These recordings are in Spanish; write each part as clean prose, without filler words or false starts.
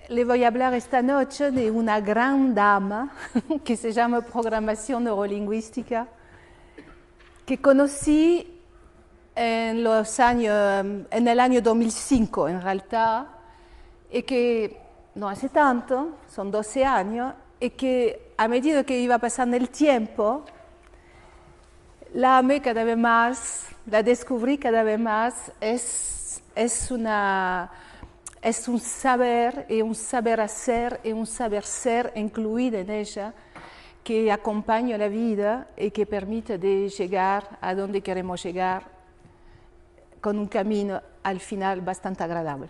le voy a hablar esta noche de una gran dama que se llama programación neurolingüística, que conocí en el año 2005 en realidad, y que no hace tanto, son 12 años, y que a medida que iba pasando el tiempo, la amé cada vez más, la descubrí cada vez más. Es un saber y un saber hacer y un saber ser incluido en ella, que acompaña la vida y que permite de llegar a donde queremos llegar con un camino al final bastante agradable,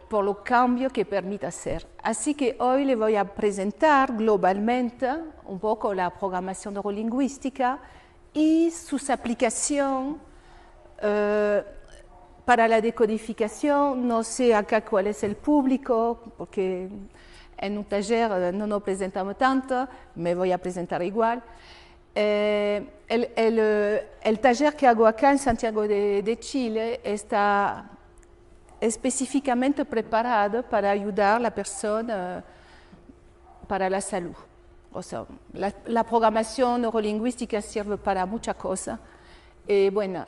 por los cambios que permite hacer. Así que hoy le voy a presentar globalmente un poco la programación neurolingüística y sus aplicaciones para la decodificación. No sé acá cuál es el público, porque en un taller no nos presentamos tanto, me voy a presentar igual. El taller que hago acá en Santiago de Chile está específicamente preparado para ayudar a la persona para la salud. O sea, la programación neurolingüística sirve para muchas cosas. Bueno,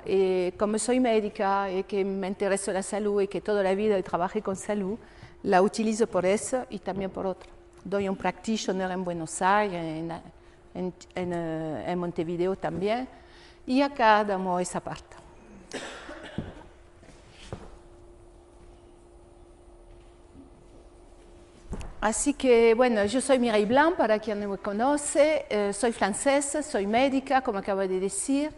como soy médica y que me interesa la salud y que toda la vida trabajé con salud, la utilizo por eso y también por otro. Doy un practitioner en Buenos Aires, en Montevideo también, y acá damos esa parte. Así que, bueno, yo soy Mireille Blanc, para quien no me conoce, soy francesa, soy médica, como acabo de decir.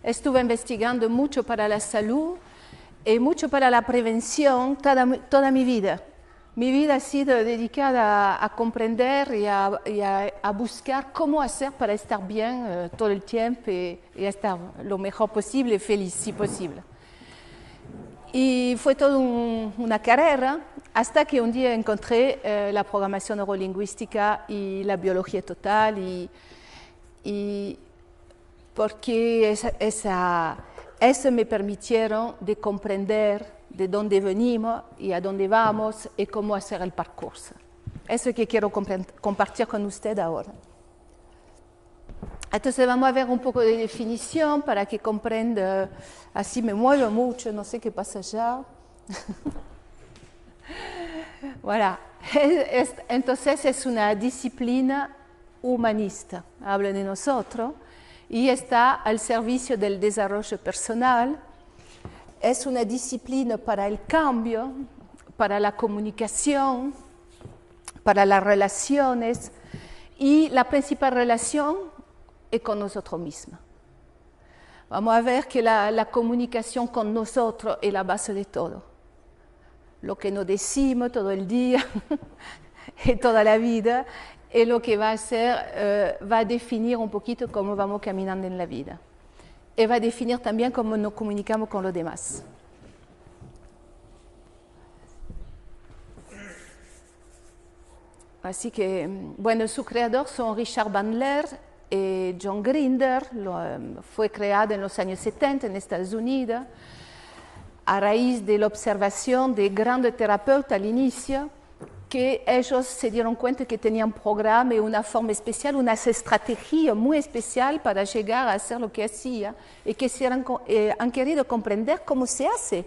Estuve investigando mucho para la salud y mucho para la prevención toda mi vida. Mi vida ha sido dedicada a comprender y a buscar cómo hacer para estar bien todo el tiempo y estar lo mejor posible, feliz si posible. Y fue toda una carrera hasta que un día encontré la programación neurolingüística y la biología total, y porque eso me permitieron de comprender de dónde venimos y a dónde vamos y cómo hacer el parcurso. Eso es lo que quiero compartir con usted ahora. Entonces vamos a ver un poco de definición para que comprenda. Así me muevo mucho, no sé qué pasa ya. Voilà. Entonces es una disciplina humanista, habla de nosotros y está al servicio del desarrollo personal. Es una disciplina para el cambio, para la comunicación, para las relaciones, y la principal relación es con nosotros mismos. Vamos a ver que la comunicación con nosotros es la base de todo. Lo que nos decimos todo el día y toda la vida es lo que va a hacer, va a definir un poquito cómo vamos caminando en la vida. Y va a definir también cómo nos comunicamos con los demás. Así que, bueno, sus creadores son Richard Bandler y John Grinder. Fue creado en los años 70 en Estados Unidos a raíz de la observación de grandes terapeutas al inicio, que ellos se dieron cuenta que tenían un programa y una forma especial, una estrategia muy especial para llegar a hacer lo que hacía, y que han querido comprender cómo se hace.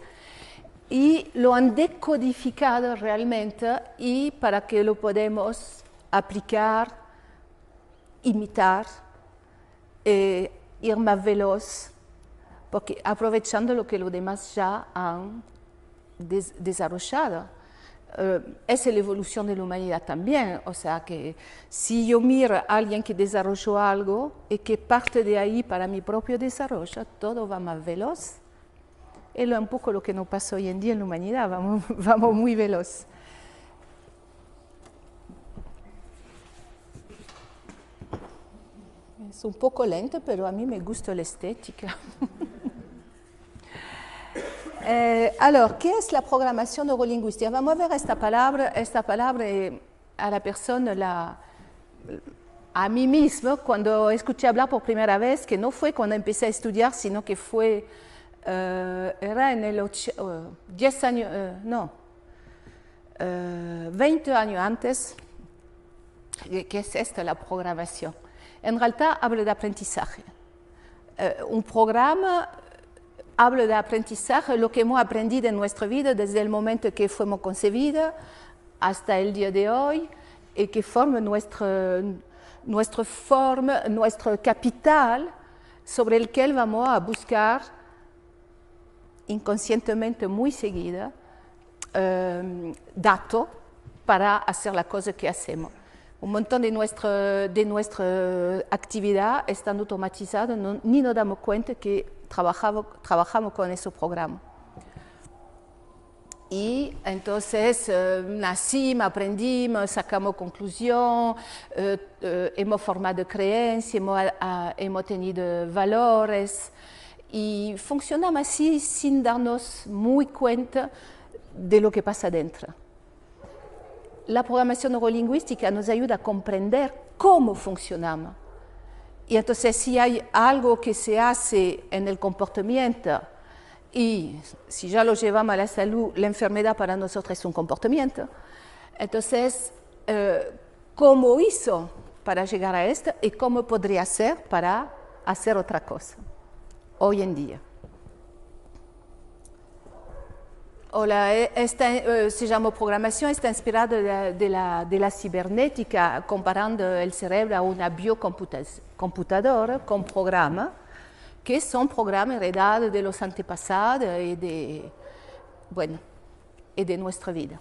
Y lo han decodificado realmente, y para que lo podamos aplicar, imitar, ir más veloz, porque aprovechando lo que los demás ya han desarrollado. Esa es la evolución de la humanidad también. O sea que si yo miro a alguien que desarrolló algo y que parte de ahí para mi propio desarrollo, todo va más veloz. Es un poco lo que nos pasa hoy en día en la humanidad, vamos muy veloz. Es un poco lento, pero a mí me gusta la estética. Alors, ¿qué es la programación neurolingüística? Vamos a ver esta palabra a la persona, a mí mismo, cuando escuché hablar por primera vez, que no fue cuando empecé a estudiar, sino que fue, era en el 10 años, no, 20 años antes, ¿qué es esto, la programación? En realidad habla de aprendizaje. Un programa habla de aprendizaje, lo que hemos aprendido en nuestra vida desde el momento que fuimos concebidos hasta el día de hoy y que forma nuestra forma, nuestro capital sobre el que vamos a buscar inconscientemente muy seguida datos para hacer la cosa que hacemos. Un montón de nuestra actividad están automatizadas, ni nos damos cuenta que trabajamos con ese programa. Y entonces nacimos, aprendimos, sacamos conclusiones, hemos formado creencias, hemos tenido valores y funcionamos así sin darnos muy cuenta de lo que pasa dentro. La programación neurolingüística nos ayuda a comprender cómo funcionamos. Y entonces si hay algo que se hace en el comportamiento y si ya lo llevamos a la salud, la enfermedad para nosotros es un comportamiento, entonces, ¿cómo hizo para llegar a esto y cómo podría hacer para hacer otra cosa hoy en día? Se llama programación, está inspirada de la cibernética, comparando el cerebro a una biocomputadora con programas, que son programas heredados de los antepasados y de nuestra vida.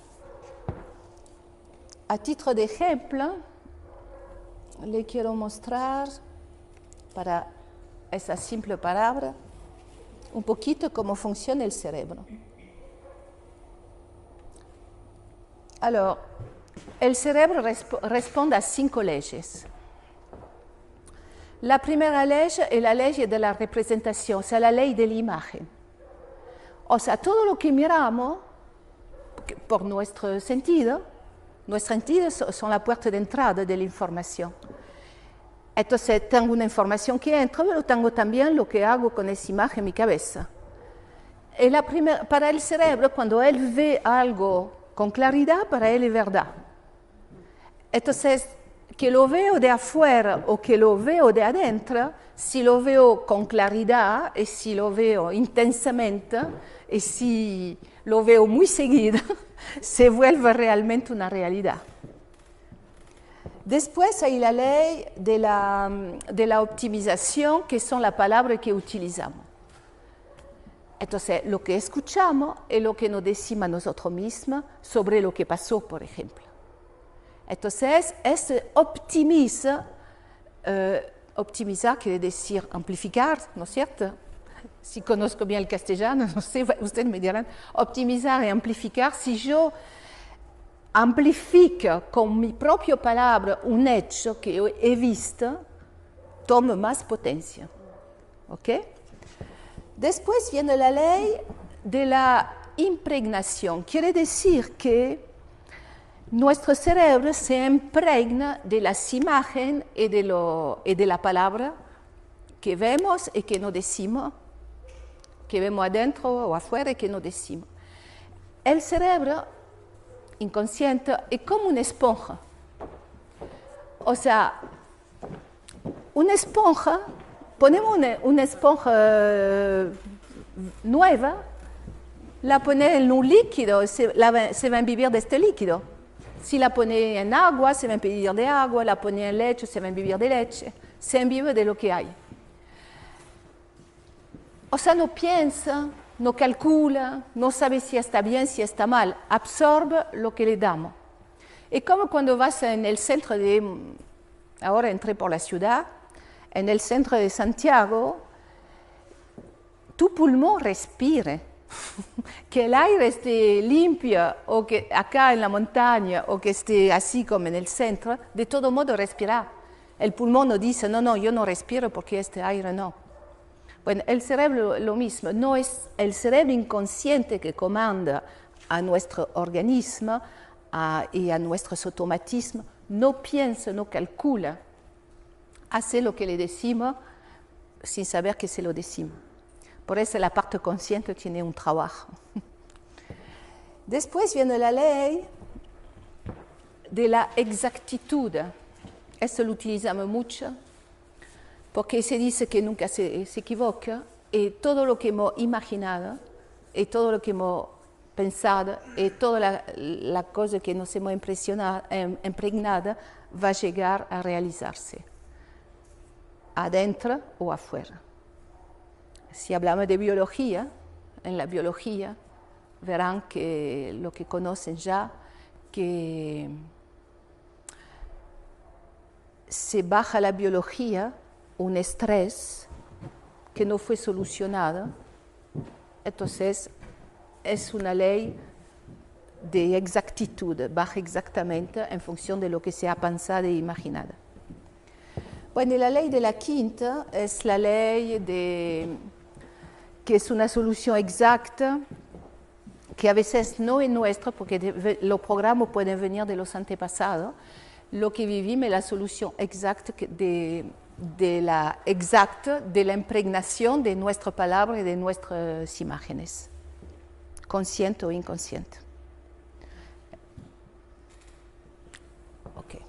A título de ejemplo, le quiero mostrar, para esa simple palabra, un poquito cómo funciona el cerebro. Alors, el cerebro responde a 5 leyes. La primera ley es la ley de la representación, o sea, la ley de la imagen. O sea, todo lo que miramos por nuestros sentidos son la puerta de entrada de la información. Entonces, tengo una información que entra, pero tengo también lo que hago con esa imagen en mi cabeza. Y para el cerebro, cuando él ve algo con claridad, para él es verdad. Entonces, que lo veo de afuera o que lo veo de adentro, si lo veo con claridad y si lo veo intensamente y si lo veo muy seguido, se vuelve realmente una realidad. Después hay la ley de la optimización, que son las palabras que utilizamos. Entonces, lo que escuchamos es lo que nos decimos a nosotros mismos sobre lo que pasó, por ejemplo. Entonces, optimizar quiere decir amplificar, ¿no es cierto? Si conozco bien el castellano, no sé, ustedes me dirán, optimizar y amplificar. Si yo amplifico con mi propia palabra un hecho que he visto, toma más potencia. ¿Ok? Después viene la ley de la impregnación. Quiere decir que nuestro cerebro se impregna de las imágenes y de la palabra que vemos y que no decimos, que vemos adentro o afuera y que no decimos. El cerebro inconsciente es como una esponja. O sea, una esponja, ponemos una esponja nueva, la ponemos en un líquido, se va a vivir de este líquido. Si la pone en agua, se va a vivir de agua, la pone en leche, se va a vivir de leche, se vive de lo que hay. O sea, no piensa, no calcula, no sabe si está bien, si está mal, absorbe lo que le damos. Es como cuando vas en el centro ahora entré por la ciudad, en el centro de Santiago, tu pulmón respire. Que el aire esté limpio o que acá en la montaña o que esté así como en el centro, de todo modo respirar. El pulmón no dice, no, yo no respiro porque este aire no. Bueno, el cerebro lo mismo, no es el cerebro inconsciente que comanda a nuestro organismo y a nuestros automatismos, no piensa, no calcula, hace lo que le decimos sin saber que se lo decimos. Por eso la parte consciente tiene un trabajo. Después viene la ley de la exactitud. Esto lo utilizamos mucho porque se dice que nunca se equivoca y todo lo que hemos imaginado y todo lo que hemos pensado y toda la cosa que nos hemos impregnado va a llegar a realizarse, adentro o afuera. Si hablamos de biología, en la biología verán que lo que conocen ya, que se baja la biología un estrés que no fue solucionado, entonces es una ley de exactitud, baja exactamente en función de lo que se ha pensado e imaginado. Bueno, la ley de la quinta es la ley que es una solución exacta, que a veces no es nuestra, porque los programas pueden venir de los antepasados. Lo que vivimos es la solución exacta de la impregnación de nuestra palabra y de nuestras imágenes, consciente o inconsciente. Okay.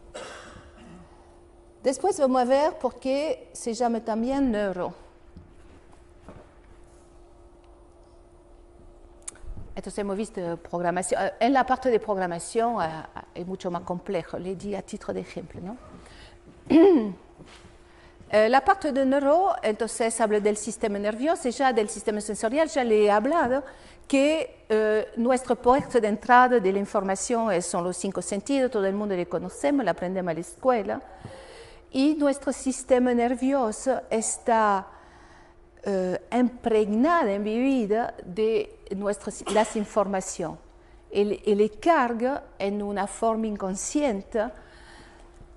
Después vamos a ver por qué se llama también neuro. Entonces hemos visto programación. En la parte de programación es mucho más complejo, le di a título de ejemplo, ¿no? La parte de neuro, entonces habla del sistema nervioso, ya del sistema sensorial, ya le he hablado que nuestro puerto de entrada de la información son los 5 sentidos, todo el mundo le conocemos, lo aprendemos en la escuela, y nuestro sistema nervioso está impregnada, embebida de las informaciones y le carga en una forma inconsciente.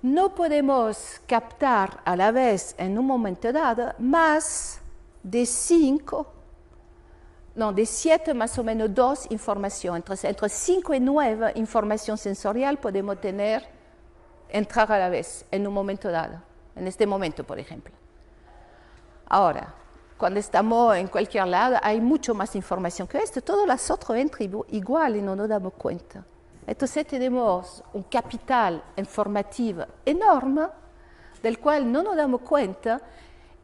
No podemos captar a la vez en un momento dado más de 7 más o menos 2 informaciones. Entre 5 y 9 información sensorial podemos entrar a la vez en un momento dado, en este momento, por ejemplo. Ahora, cuando estamos en cualquier lado, hay mucho más información que esto. Todas las otras entran igual y no nos damos cuenta. Entonces tenemos un capital informativo enorme del cual no nos damos cuenta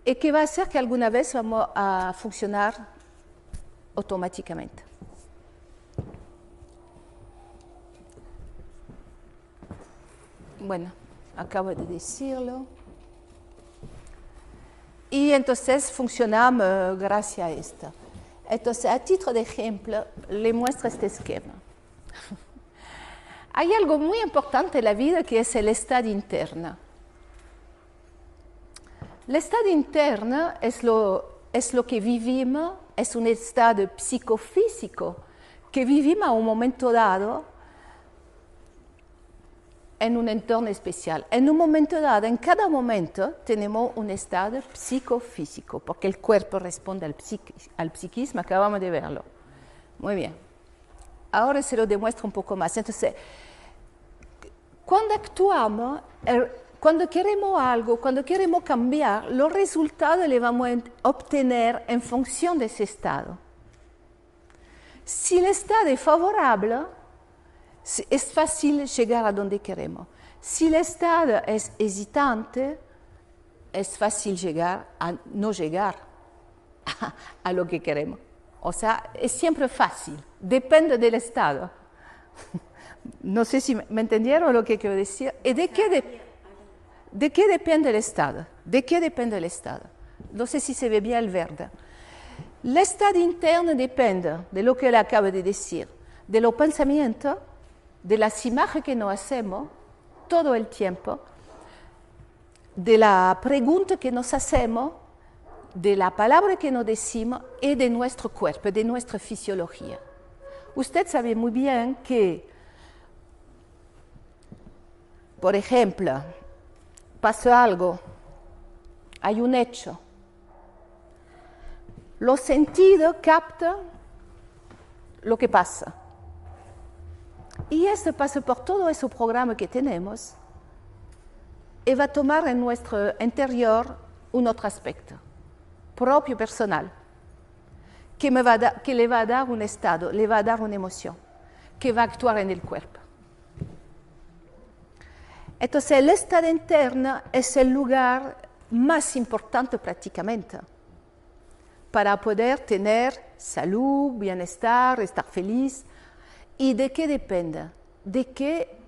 y que va a hacer que alguna vez vamos a funcionar automáticamente. Bueno, acabo de decirlo. Y entonces funcionamos gracias a esto. Entonces, a título de ejemplo, le muestro este esquema. Hay algo muy importante en la vida que es el estado interno. El estado interno es lo que vivimos, es un estado psicofísico que vivimos a un momento dado en un entorno especial. En un momento dado, en cada momento, tenemos un estado psicofísico, porque el cuerpo responde al psiquismo, acabamos de verlo. Muy bien. Ahora se lo demuestro un poco más. Entonces, cuando actuamos, cuando queremos algo, cuando queremos cambiar, los resultados los vamos a obtener en función de ese estado. Si el estado es favorable, es fácil llegar a donde queremos. Si el estado es hesitante, es fácil no llegar a lo que queremos. O sea, es siempre fácil, depende del estado. No sé si me entendieron lo que quiero decir. ¿Y de qué depende el estado? ¿De qué depende el estado? No sé si se ve bien el verde. El estado interno depende de lo que le acabo de decir, de los pensamientos, de las imágenes que nos hacemos todo el tiempo, de la pregunta que nos hacemos, de la palabra que nos decimos y de nuestro cuerpo, de nuestra fisiología. Usted sabe muy bien que, por ejemplo, pasó algo, hay un hecho, los sentidos captan lo que pasa. Y esto pasa por todo ese programa que tenemos y va a tomar en nuestro interior un otro aspecto, propio, personal, que le va a dar un estado, le va a dar una emoción, que va a actuar en el cuerpo. Entonces, el estado interno es el lugar más importante prácticamente para poder tener salud, bienestar, estar feliz. ¿Y de qué depende? De que,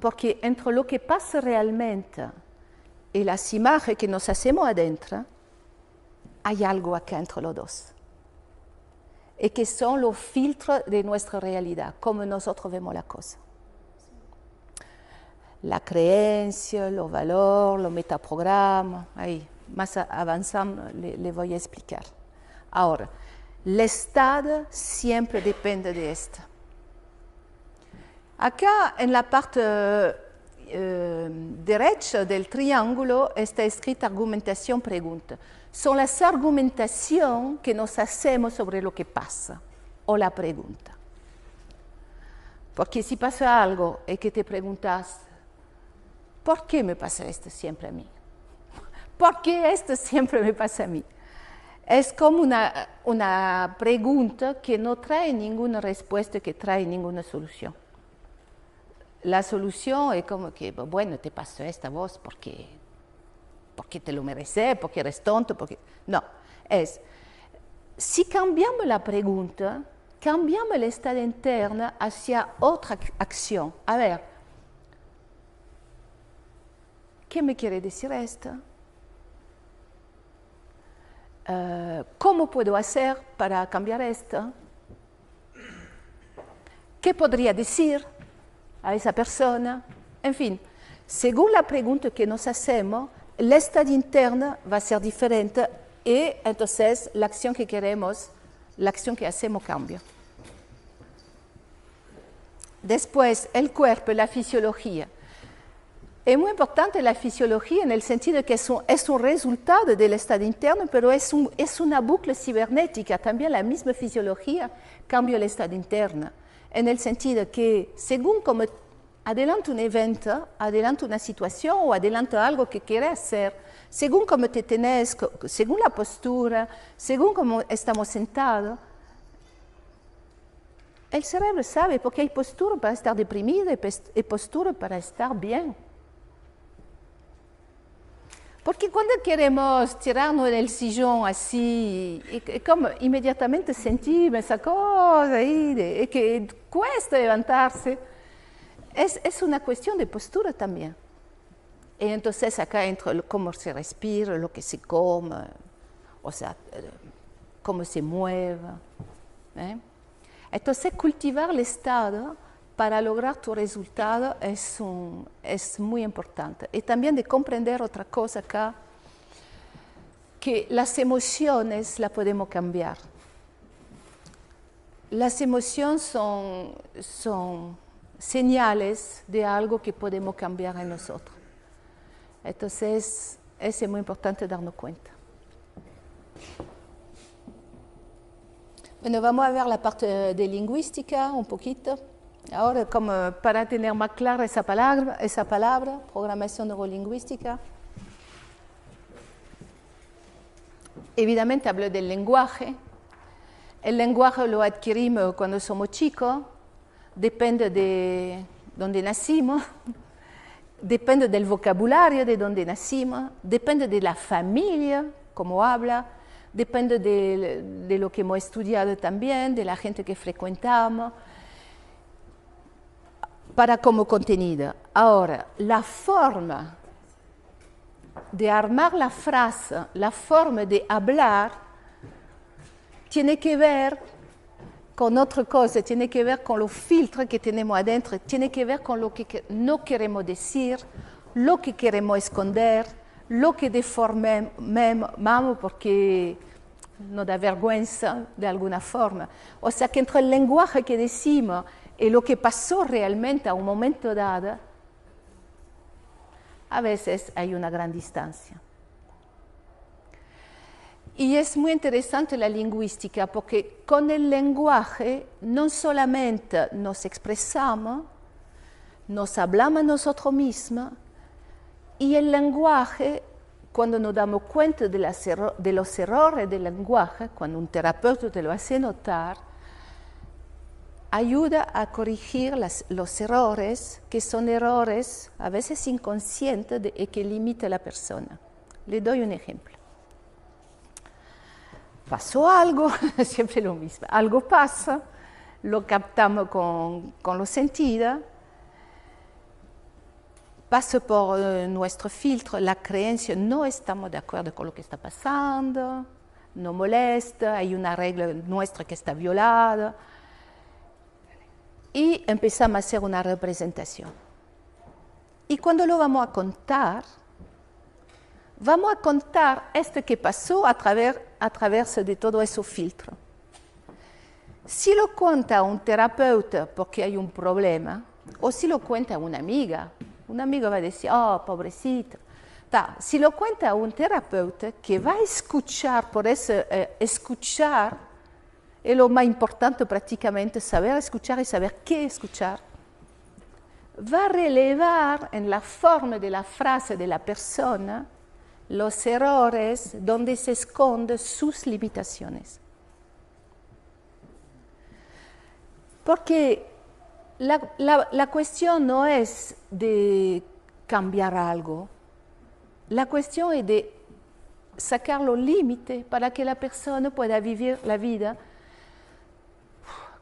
porque entre lo que pasa realmente y las imágenes que nos hacemos adentro, hay algo acá entre los dos. Y que son los filtros de nuestra realidad, como nosotros vemos la cosa. La creencia, los valores, los metaprogramas, ahí, más avanzando le voy a explicar. Ahora, el estado siempre depende de esto. Acá en la parte derecha del triángulo está escrita argumentación-pregunta. Son las argumentaciones que nos hacemos sobre lo que pasa o la pregunta. Porque si pasa algo y que te preguntas, ¿por qué me pasa esto siempre a mí? ¿Por qué esto siempre me pasa a mí? Es como una pregunta que no trae ninguna respuesta, que trae ninguna solución. La solución es como que, bueno, te pasó esta voz porque te lo mereces, porque eres tonto, porque... No, es, si cambiamos la pregunta, cambiamos el estado interno hacia otra acción. A ver, ¿qué me quiere decir esto? ¿Cómo puedo hacer para cambiar esto? ¿Qué podría decir a esa persona? En fin, según la pregunta que nos hacemos, el estado interno va a ser diferente y entonces la acción que queremos, la acción que hacemos cambia. Después, el cuerpo, la fisiología. Es muy importante la fisiología en el sentido de que es un resultado del estado interno, pero es una bucle cibernética. También la misma fisiología cambia el estado interno, en el sentido que según como adelanta un evento, adelanta una situación o adelanta algo que quieres hacer, según cómo te tenés, según la postura, según cómo estamos sentados, el cerebro sabe, porque hay postura para estar deprimido y postura para estar bien. Porque cuando queremos tirarnos del sillón así, y como inmediatamente sentimos esa cosa ahí, que cuesta levantarse, es una cuestión de postura también. Y entonces acá entra cómo se respira, lo que se come, o sea, cómo se mueve. Entonces cultivar el estado para lograr tu resultado es muy importante. Y también de comprender otra cosa acá, que las emociones las podemos cambiar. Las emociones son señales de algo que podemos cambiar en nosotros. Entonces, es muy importante darnos cuenta. Bueno, vamos a ver la parte de lingüística un poquito. Ahora, como para tener más clara esa palabra, programación neurolingüística. Evidentemente hablo del lenguaje. El lenguaje lo adquirimos cuando somos chicos, depende de donde nacimos, depende del vocabulario de donde nacimos, depende de la familia, cómo habla, depende de lo que hemos estudiado también, de la gente que frecuentamos, para como contenido. Ahora, la forma de armar la frase, la forma de hablar, tiene que ver con otra cosa, tiene que ver con los filtros que tenemos adentro, tiene que ver con lo que no queremos decir, lo que queremos esconder, lo que deformamos porque nos da vergüenza de alguna forma. O sea que entre el lenguaje que decimos y lo que pasó realmente a un momento dado, a veces hay una gran distancia. Y es muy interesante la lingüística porque con el lenguaje no solamente nos expresamos, nos hablamos nosotros mismos, y el lenguaje, cuando nos damos cuenta de los errores del lenguaje, cuando un terapeuta te lo hace notar, ayuda a corregir los errores, que son errores a veces inconscientes y que limitan a la persona. Le doy un ejemplo. Pasó algo, siempre lo mismo, algo pasa, lo captamos con los sentidos, pasa por nuestro filtro la creencia, no estamos de acuerdo con lo que está pasando, no molesta, hay una regla nuestra que está violada, y empezamos a hacer una representación. Y cuando lo vamos a contar esto que pasó a través de todo ese filtro. Si lo cuenta un terapeuta porque hay un problema, o si lo cuenta una amiga va a decir, oh, pobrecita. Si lo cuenta un terapeuta que va a escuchar, por eso escuchar es lo más importante prácticamente, saber escuchar y saber qué escuchar, va a relevar en la forma de la frase de la persona los errores donde se esconden sus limitaciones. Porque la cuestión no es de cambiar algo, la cuestión es de sacar los límites para que la persona pueda vivir la vida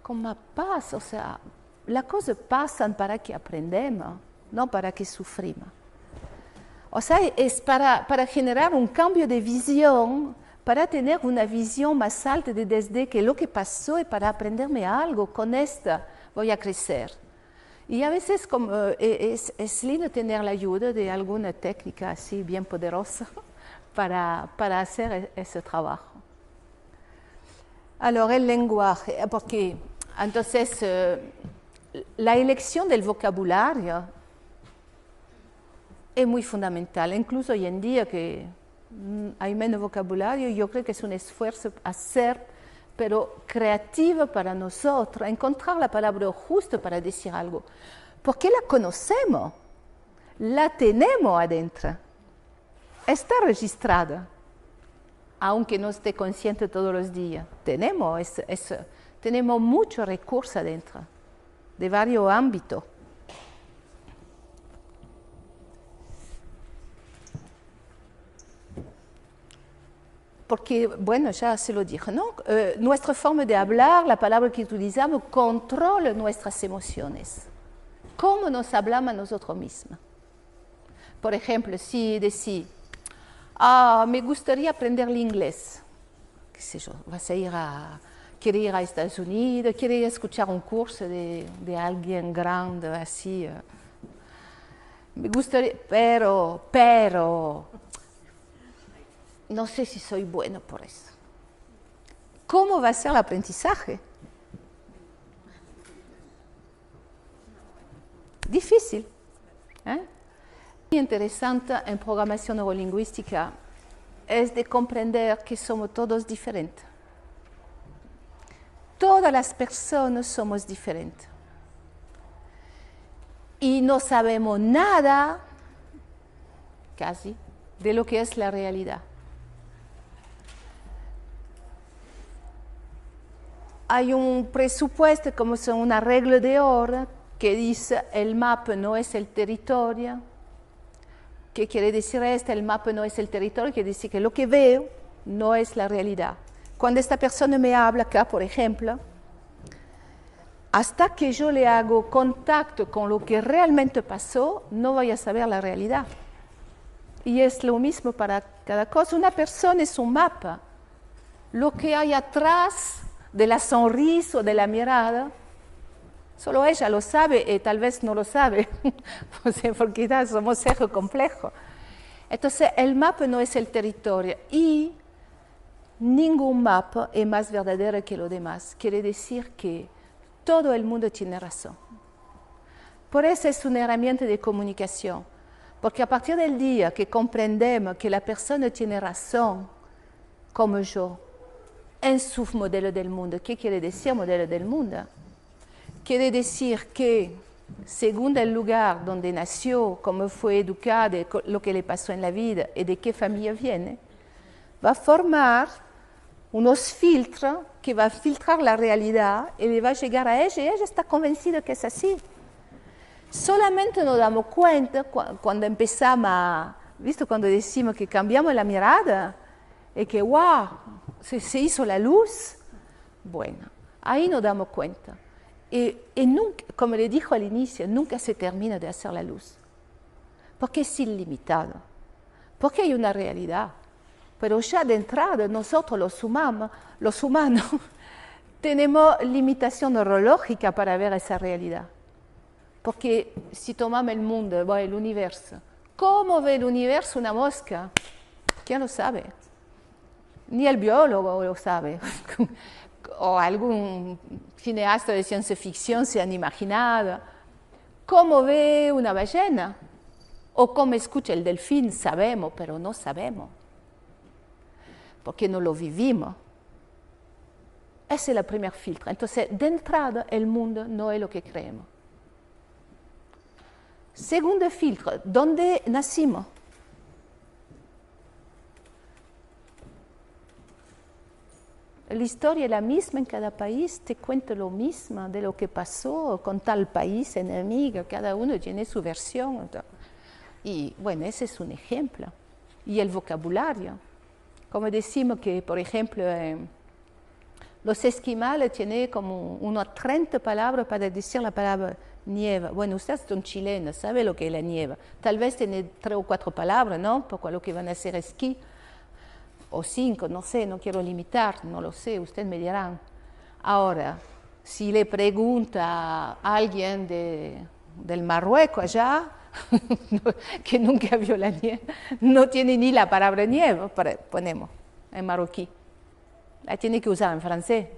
con más paz. O sea, las cosas pasan para que aprendamos, no para que sufrimos. O sea, es para generar un cambio de visión, para tener una visión más alta desde que lo que pasó es para aprenderme algo, con esta voy a crecer. Y a veces es lindo tener la ayuda de alguna técnica así bien poderosa para hacer ese trabajo. Ahora, el lenguaje, porque entonces la elección del vocabulario es muy fundamental. Incluso hoy en día que hay menos vocabulario, yo creo que es un esfuerzo hacer, pero creativo para nosotros, encontrar la palabra justa para decir algo. Porque la conocemos, la tenemos adentro, está registrada, aunque no esté consciente todos los días. Tenemos muchos recursos adentro, de varios ámbitos. Porque, bueno, ya se lo dije, ¿no? Nuestra forma de hablar, la palabra que utilizamos, controla nuestras emociones. ¿Cómo nos hablamos a nosotros mismos? Por ejemplo, si decís, me gustaría aprender el inglés, qué sé yo, quiere ir a Estados Unidos, quiere escuchar un curso de alguien grande, así. Me gustaría, pero, no sé si soy bueno por eso. ¿Cómo va a ser el aprendizaje? Difícil. Muy interesante en programación neurolingüística es de comprender que somos todos diferentes. Todas las personas somos diferentes. Y no sabemos nada, casi, de lo que es la realidad. Hay un presupuesto, como son una regla de oro, que dice el mapa no es el territorio. ¿Qué quiere decir esto? El mapa no es el territorio, quiere decir que lo que veo no es la realidad. Cuando esta persona me habla acá, por ejemplo, hasta que yo le hago contacto con lo que realmente pasó, no voy a saber la realidad. Y es lo mismo para cada cosa. Una persona es un mapa. Lo que hay atrás de la sonrisa o de la mirada, solo ella lo sabe y tal vez no lo sabe, porque somos seres complejos. Entonces, el mapa no es el territorio y ningún mapa es más verdadero que lo demás. Quiere decir que todo el mundo tiene razón. Por eso es una herramienta de comunicación, porque a partir del día que comprendemos que la persona tiene razón, como yo, en su modelo del mundo. ¿Qué quiere decir modelo del mundo? Quiere decir que, según el lugar donde nació, cómo fue educada, lo que le pasó en la vida y de qué familia viene, va a formar unos filtros que va a filtrar la realidad y le va a llegar a ella y ella está convencida que es así. Solamente nos damos cuenta cuando empezamos a, ¿visto? Cuando decimos que cambiamos la mirada y que, wow, se hizo la luz. Bueno, ahí nos damos cuenta. Y nunca, como le dijo al inicio, nunca se termina de hacer la luz. Porque es ilimitado. Porque hay una realidad. Pero ya de entrada, nosotros los humanos tenemos limitación neurológica para ver esa realidad. Porque si tomamos el mundo, el universo, ¿cómo ve el universo una mosca? ¿Quién lo sabe? Ni el biólogo lo sabe. O algún cineasta de ciencia ficción se han imaginado. ¿Cómo ve una ballena? O cómo escucha el delfín, sabemos, pero no sabemos. Porque no lo vivimos. Ese es el primer filtro. Entonces, de entrada, el mundo no es lo que creemos. Segundo filtro, ¿dónde nacimos? La historia es la misma en cada país, te cuento lo mismo de lo que pasó con tal país enemigo, cada uno tiene su versión. Y bueno, ese es un ejemplo. Y el vocabulario. Como decimos que, por ejemplo, los esquimales tienen como unas 30 palabras para decir la palabra nieve. Bueno, ustedes son chilenos, saben lo que es la nieve. Tal vez tienen 3 o 4 palabras, ¿no? Por lo que van a hacer esquí. O 5, no sé, no quiero limitar, no lo sé, ustedes me dirán. Ahora, si le pregunta a alguien del Marruecos allá, que nunca vio la nieve, no tiene ni la palabra nieve, ponemos en marroquí. La tiene que usar en francés.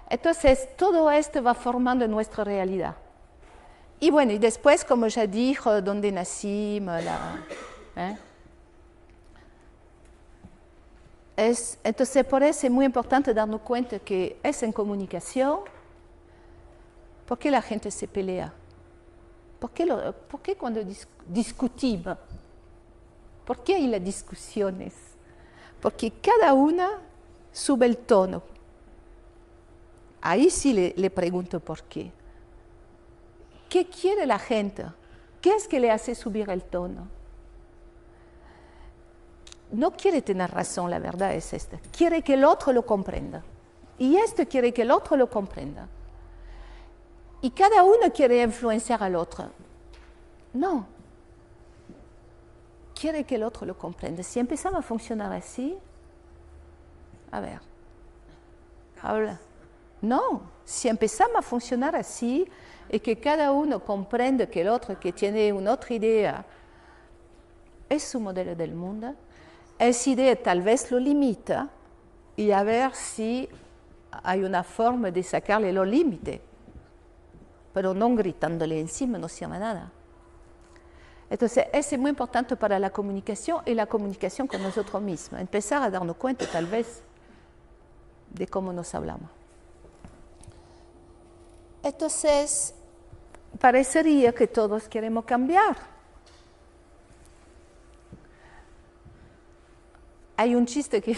Entonces, todo esto va formando nuestra realidad. Y bueno, y después, como ya dijo, dónde nacimos, entonces, por eso es muy importante darnos cuenta que es en comunicación. ¿Por qué la gente se pelea? ¿Por qué cuando discutimos? ¿Por qué hay las discusiones? Porque cada una sube el tono. Ahí sí le pregunto por qué. ¿Qué quiere la gente? ¿Qué es que le hace subir el tono? No quiere tener razón, la verdad es esta. Quiere que el otro lo comprenda. Y esto quiere que el otro lo comprenda. Y cada uno quiere influenciar al otro. No. Quiere que el otro lo comprenda. Si empezamos a funcionar así, a ver, habla. No, si empezamos a funcionar así y que cada uno comprende que el otro que tiene una otra idea es su modelo del mundo, esa idea tal vez lo limita y a ver si hay una forma de sacarle los límites, pero no gritándole encima no sirve nada. Entonces, eso es muy importante para la comunicación y la comunicación con nosotros mismos. Empezar a darnos cuenta tal vez de cómo nos hablamos. Entonces, parecería que todos queremos cambiar. Hay un chiste que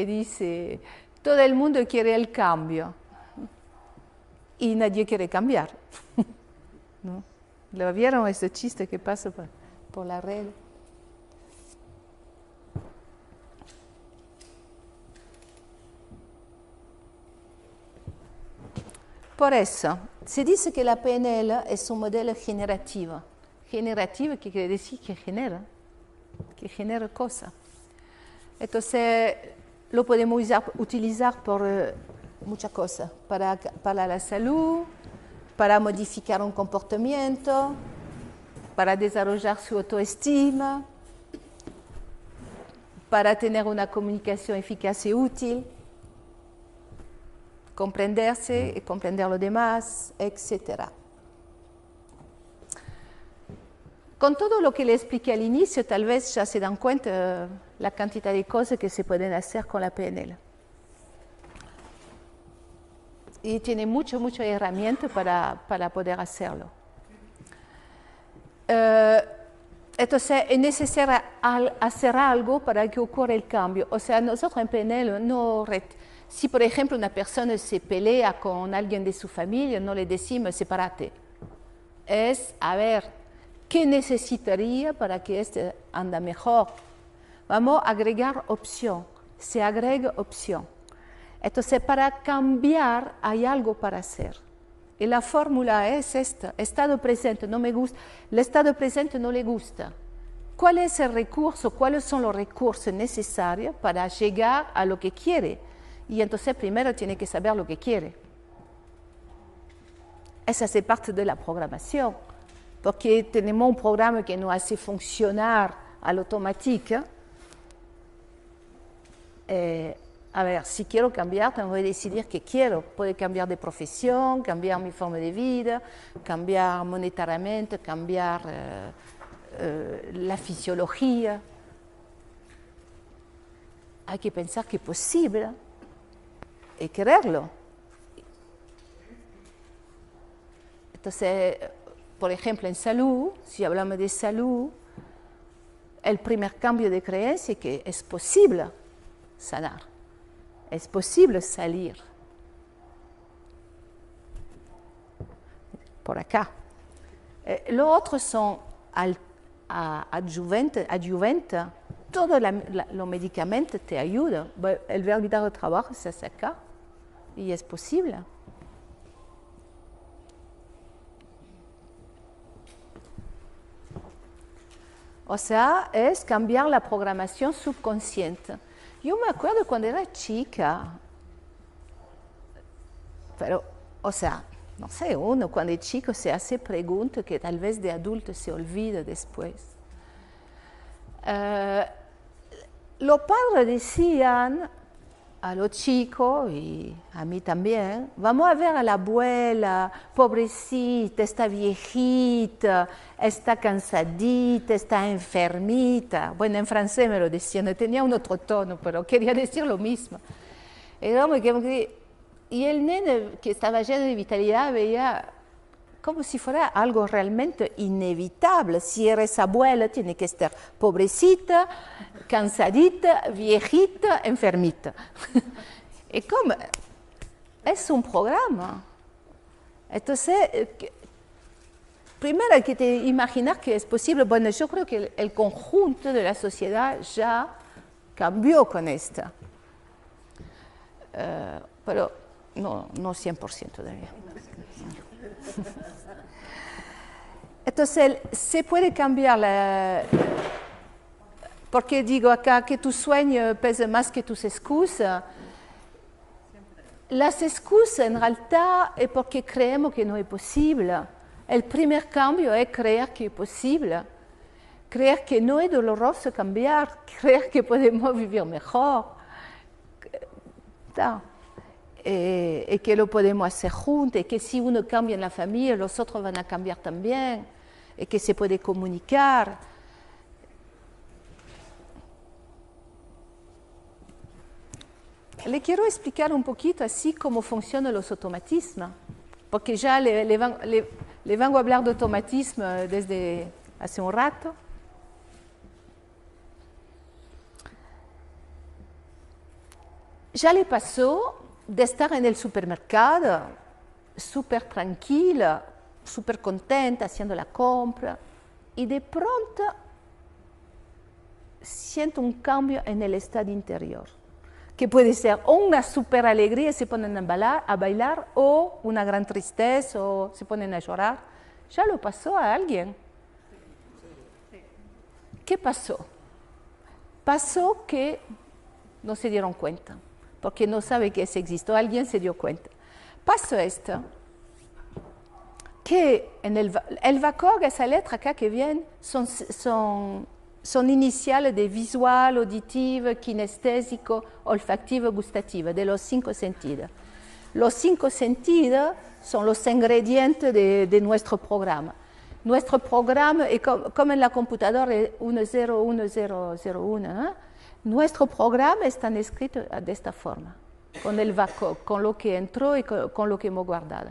dice, todo el mundo quiere el cambio y nadie quiere cambiar. ¿No? ¿Lo vieron ese chiste que pasa por la red? Por eso, se dice que la PNL es un modelo generativo. Generativo, que quiere decir que genera cosas. Entonces, lo podemos utilizar por muchas cosas. Para la salud, para modificar un comportamiento, para desarrollar su autoestima, para tener una comunicación eficaz y útil, comprenderse y comprender a los demás, etc. Con todo lo que le expliqué al inicio, tal vez ya se dan cuenta la cantidad de cosas que se pueden hacer con la PNL. Y tiene muchas herramientas para poder hacerlo. entonces es necesario hacer algo para que ocurra el cambio. O sea, nosotros en PNL si por ejemplo una persona se pelea con alguien de su familia, no le decimos sepárate. Es, a ver, ¿qué necesitaría para que este ande mejor? Vamos a agregar opción. Se agrega opción. Entonces, para cambiar hay algo para hacer. Y la fórmula es esta: estado presente no me gusta, el estado presente no le gusta. ¿Cuál es el recurso? ¿Cuáles son los recursos necesarios para llegar a lo que quiere? Y entonces primero tiene que saber lo que quiere. Esa es parte de la programación, porque tenemos un programa que nos hace funcionar al automático. A ver, si quiero cambiar, tengo que decidir qué quiero. Puedo cambiar de profesión, cambiar mi forma de vida, cambiar monetariamente, cambiar la fisiología. Hay que pensar que es posible y quererlo. Entonces, por ejemplo, en salud, si hablamos de salud, el primer cambio de creencia es que es posible sanar. Es posible salir. Por acá. Los otros son adyuvantes. Todos los medicamentos te ayudan. El verdadero trabajo se hace acá. Y es posible. O sea, es cambiar la programación subconsciente. Yo me acuerdo cuando era chica, pero, o sea, no sé, uno cuando es chico se hace preguntas que tal vez de adulto se olvida después. Los padres decían a los chicos, y a mí también, vamos a ver a la abuela, pobrecita, está viejita, está cansadita, está enfermita. Bueno, en francés me lo decían, tenía un otro tono, pero quería decir lo mismo. Y el nene, que estaba lleno de vitalidad, veía como si fuera algo realmente inevitable. Si eres abuela, tiene que estar pobrecita, cansadita, viejita, enfermita. Y como es un programa. Entonces, primero hay que imaginar que es posible. Bueno, yo creo que el conjunto de la sociedad ya cambió con esto. Pero no 100% todavía. Entonces, se puede cambiar porque digo acá que tu sueño pesa más que tus excusas. Las excusas en realidad es porque creemos que no es posible. El primer cambio es creer que es posible. Creer que no es doloroso cambiar. Creer que podemos vivir mejor. Y que lo podemos hacer juntos. Y que si uno cambia en la familia, los otros van a cambiar también. Y que se puede comunicar. Le quiero explicar un poquito así cómo funcionan los automatismos, porque ya le vengo a hablar de automatismo desde hace un rato. Ya le pasó de estar en el supermercado súper tranquila, súper contenta haciendo la compra, y de pronto siento un cambio en el estado interior, que puede ser o una super alegría, se ponen a bailar, o una gran tristeza, o se ponen a llorar. ¿Ya lo pasó a alguien? ¿Qué pasó? Pasó que no se dieron cuenta, porque no sabe que eso existió. Alguien se dio cuenta. Pasó esto, que en el VACOG, esa letra acá que viene, son iniciales de visual, auditivo, kinestésico, olfactivo, gustativo, de los 5 sentidos. Los 5 sentidos son los ingredientes de nuestro programa. Nuestro programa, como en la computadora, es 101001. Nuestro programa está escrito de esta forma, con el VACOG, con lo que entró y con lo que hemos guardado.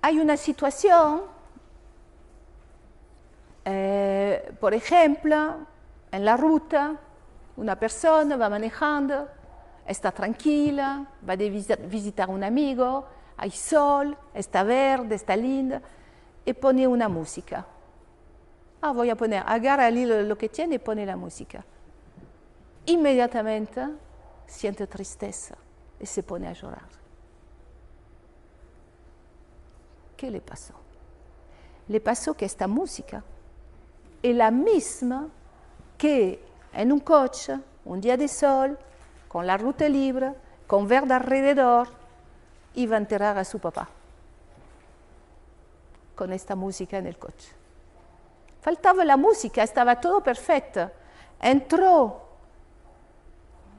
Hay una situación por ejemplo, en la ruta, una persona va manejando, está tranquila, va a visitar a un amigo, hay sol, está verde, está linda, y pone una música. Ah, voy a poner, agarra el hilo de lo que tiene y pone la música. Inmediatamente siente tristeza y se pone a llorar. ¿Qué le pasó? Le pasó que esta música es la misma que en un coche, un día de sol, con la ruta libre, con verde alrededor, iba a enterrar a su papá. Con esta música en el coche. Faltaba la música, estaba todo perfecto. Entró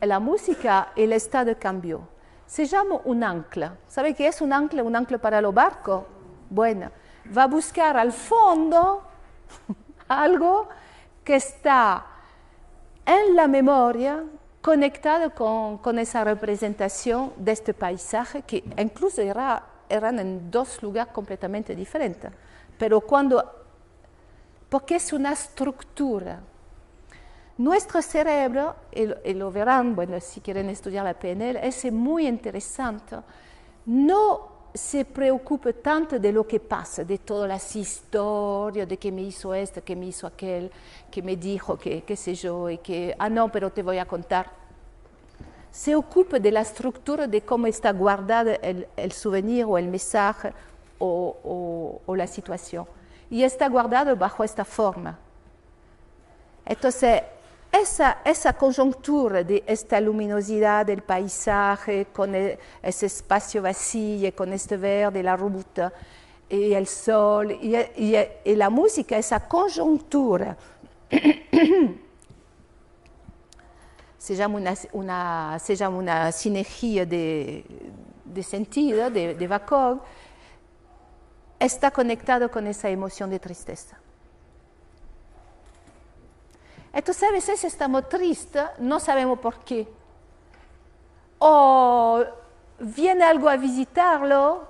la música y el estado cambió. Se llama un ancla. ¿Sabe qué es un ancla? Un ancla para los barcos. Bueno, va a buscar al fondo algo que está en la memoria conectado con esa representación de este paisaje que incluso eran en dos lugares completamente diferentes. Pero porque es una estructura. Nuestro cerebro, y lo verán, bueno, si quieren estudiar la PNL, es muy interesante. No se preocupa tanto de lo que pasa, de todas las historias, de que me hizo esto, que me hizo aquel, que me dijo, que qué sé yo, y que, no, pero te voy a contar. Se ocupa de la estructura, de cómo está guardado el souvenir o el mensaje o la situación. Y está guardado bajo esta forma. Entonces, esa coyuntura de esta luminosidad del paisaje, con ese espacio vacío, con este verde, la ruta, y el sol, y la música, esa coyuntura, se llama una sinergia de sentido, de Van Gogh, está conectado con esa emoción de tristeza. Entonces, a veces estamos tristes, no sabemos por qué. O viene algo a visitarlo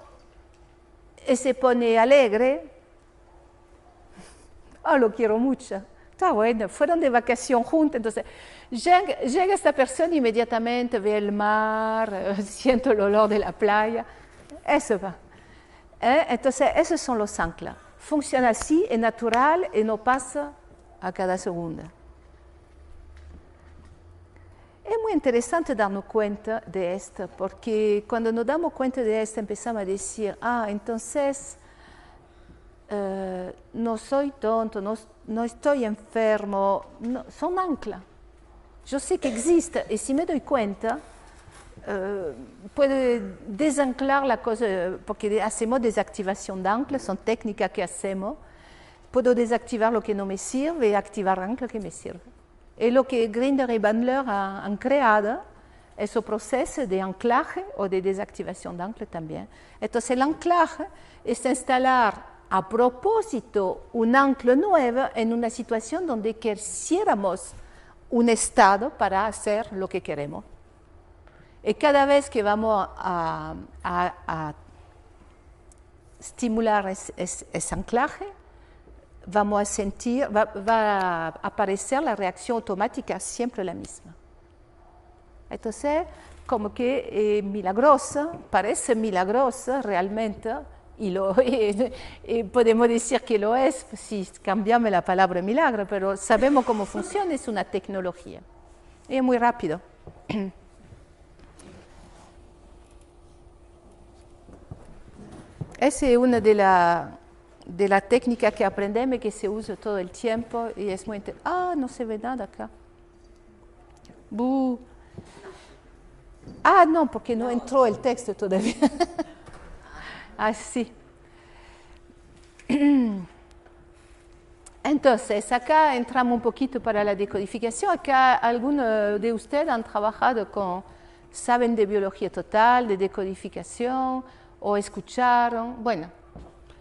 y se pone alegre. Oh, lo quiero mucho. Está bueno, fueron de vacaciones juntos. Entonces, llega esta persona inmediatamente, ve el mar, siente el olor de la playa. Eso va. Entonces, esos son los anclas. Funciona así, es natural y no pasa a cada segundo. Es muy interesante darnos cuenta de esto, porque cuando nos damos cuenta de esto empezamos a decir, entonces no soy tonto, no estoy enfermo, no, son anclas. Yo sé que existe y si me doy cuenta, puedo desanclar la cosa, porque hacemos desactivación de anclas, son técnicas que hacemos. Puedo desactivar lo que no me sirve y activar anclas que me sirve. Y lo que Grinder y Bandler han creado es un proceso de anclaje o de desactivación de ancla también. Entonces el anclaje es instalar a propósito un ancla nueva en una situación donde quisiéramos un estado para hacer lo que queremos. Y cada vez que vamos a estimular ese anclaje, vamos a sentir, va a aparecer la reacción automática siempre la misma. Entonces, como que es milagrosa, parece milagrosa realmente, y podemos decir que lo es si cambiamos la palabra milagro, pero sabemos cómo funciona, es una tecnología. Y es muy rápido. Esa es una de las técnicas que aprendemos y que se usa todo el tiempo y es muy interesante. No se ve nada acá. ¡Bú! No, porque no entró el texto todavía. Sí. Entonces, acá entramos un poquito para la decodificación. Acá algunos de ustedes han trabajado saben de biología total, de decodificación, o escucharon. Bueno,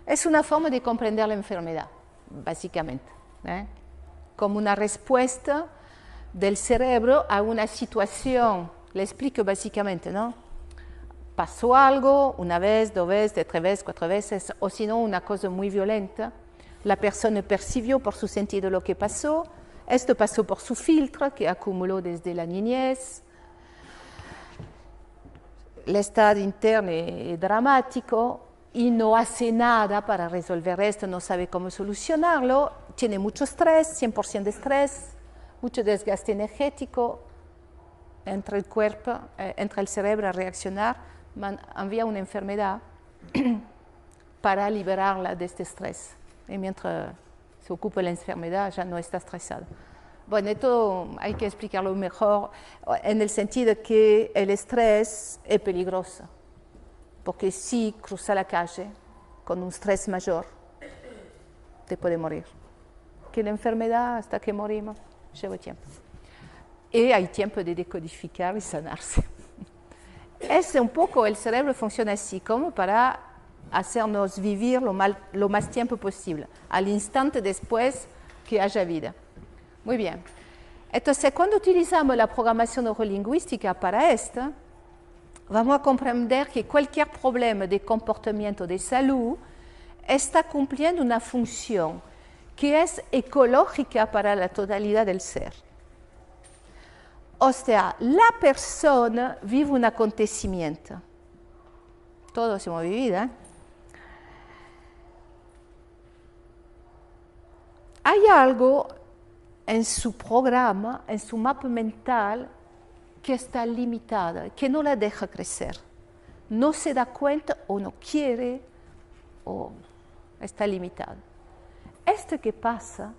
es una forma de comprender la enfermedad, básicamente, como una respuesta del cerebro a una situación. Le explico básicamente, ¿no? Pasó algo una vez, dos veces, tres veces, cuatro veces, o si no, una cosa muy violenta. la persona percibió por su sentido lo que pasó, esto pasó por su filtro que acumuló desde la niñez, el estado interno es dramático y no hace nada para resolver esto, no sabe cómo solucionarlo, tiene mucho estrés, 100% de estrés, mucho desgaste energético, entre el cuerpo, entre el cerebro a reaccionar, envía una enfermedad para liberarla de este estrés. Y mientras se ocupa la enfermedad, ya no está estresado. Bueno, esto hay que explicarlo mejor en el sentido que el estrés es peligroso, porque si cruza la calle con un estrés mayor, te puede morir. Que la enfermedad, hasta que morimos, lleva tiempo. Y hay tiempo de decodificar y sanarse. Es un poco, el cerebro funciona así, como para hacernos vivir lo más tiempo posible, al instante después que haya vida. Muy bien. Entonces, cuando utilizamos la programación neurolingüística para esto, vamos a comprender que cualquier problema de comportamiento de salud está cumpliendo una función que es ecológica para la totalidad del ser. O sea, la persona vive un acontecimiento. Todos hemos vivido, ¿eh? Hay algo en su programa, en su mapa mental, que está limitada, que no la deja crecer. No se da cuenta o no quiere o está limitado. Esto que pasa,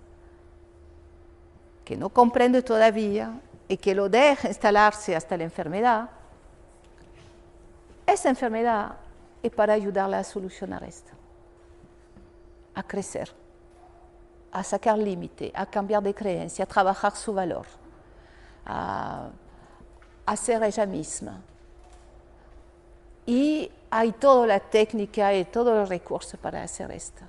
que no comprende todavía y que lo deja instalarse hasta la enfermedad, esa enfermedad es para ayudarla a solucionar esto, a crecer, a sacar límite, a cambiar de creencia, a trabajar su valor, a ser ella misma. Y hay toda la técnica y todo el recurso para hacer esto.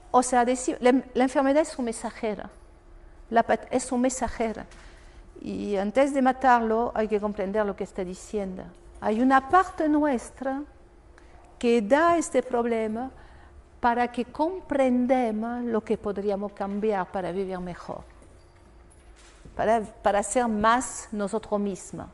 O sea, la enfermedad es un mensajera. Es un mensajera. Y antes de matarlo hay que comprender lo que está diciendo. Hay una parte nuestra que da este problema para que comprendamos lo que podríamos cambiar para vivir mejor, para ser más nosotros mismos.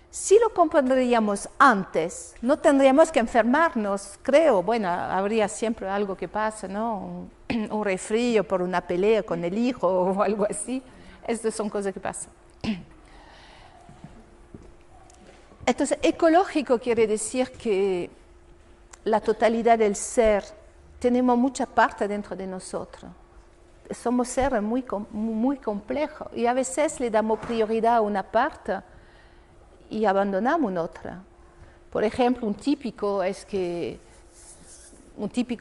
Si lo comprenderíamos antes, no tendríamos que enfermarnos, creo. Bueno, habría siempre algo que pasa, ¿no? Un resfrío por una pelea con el hijo o algo así. Estas son cosas que pasan. Entonces, ecológico quiere decir que la totalidad del ser, tenemos mucha parte dentro de nosotros. Somos seres muy complejos y a veces le damos prioridad a una parte y abandonamos una otra. Por ejemplo, un típico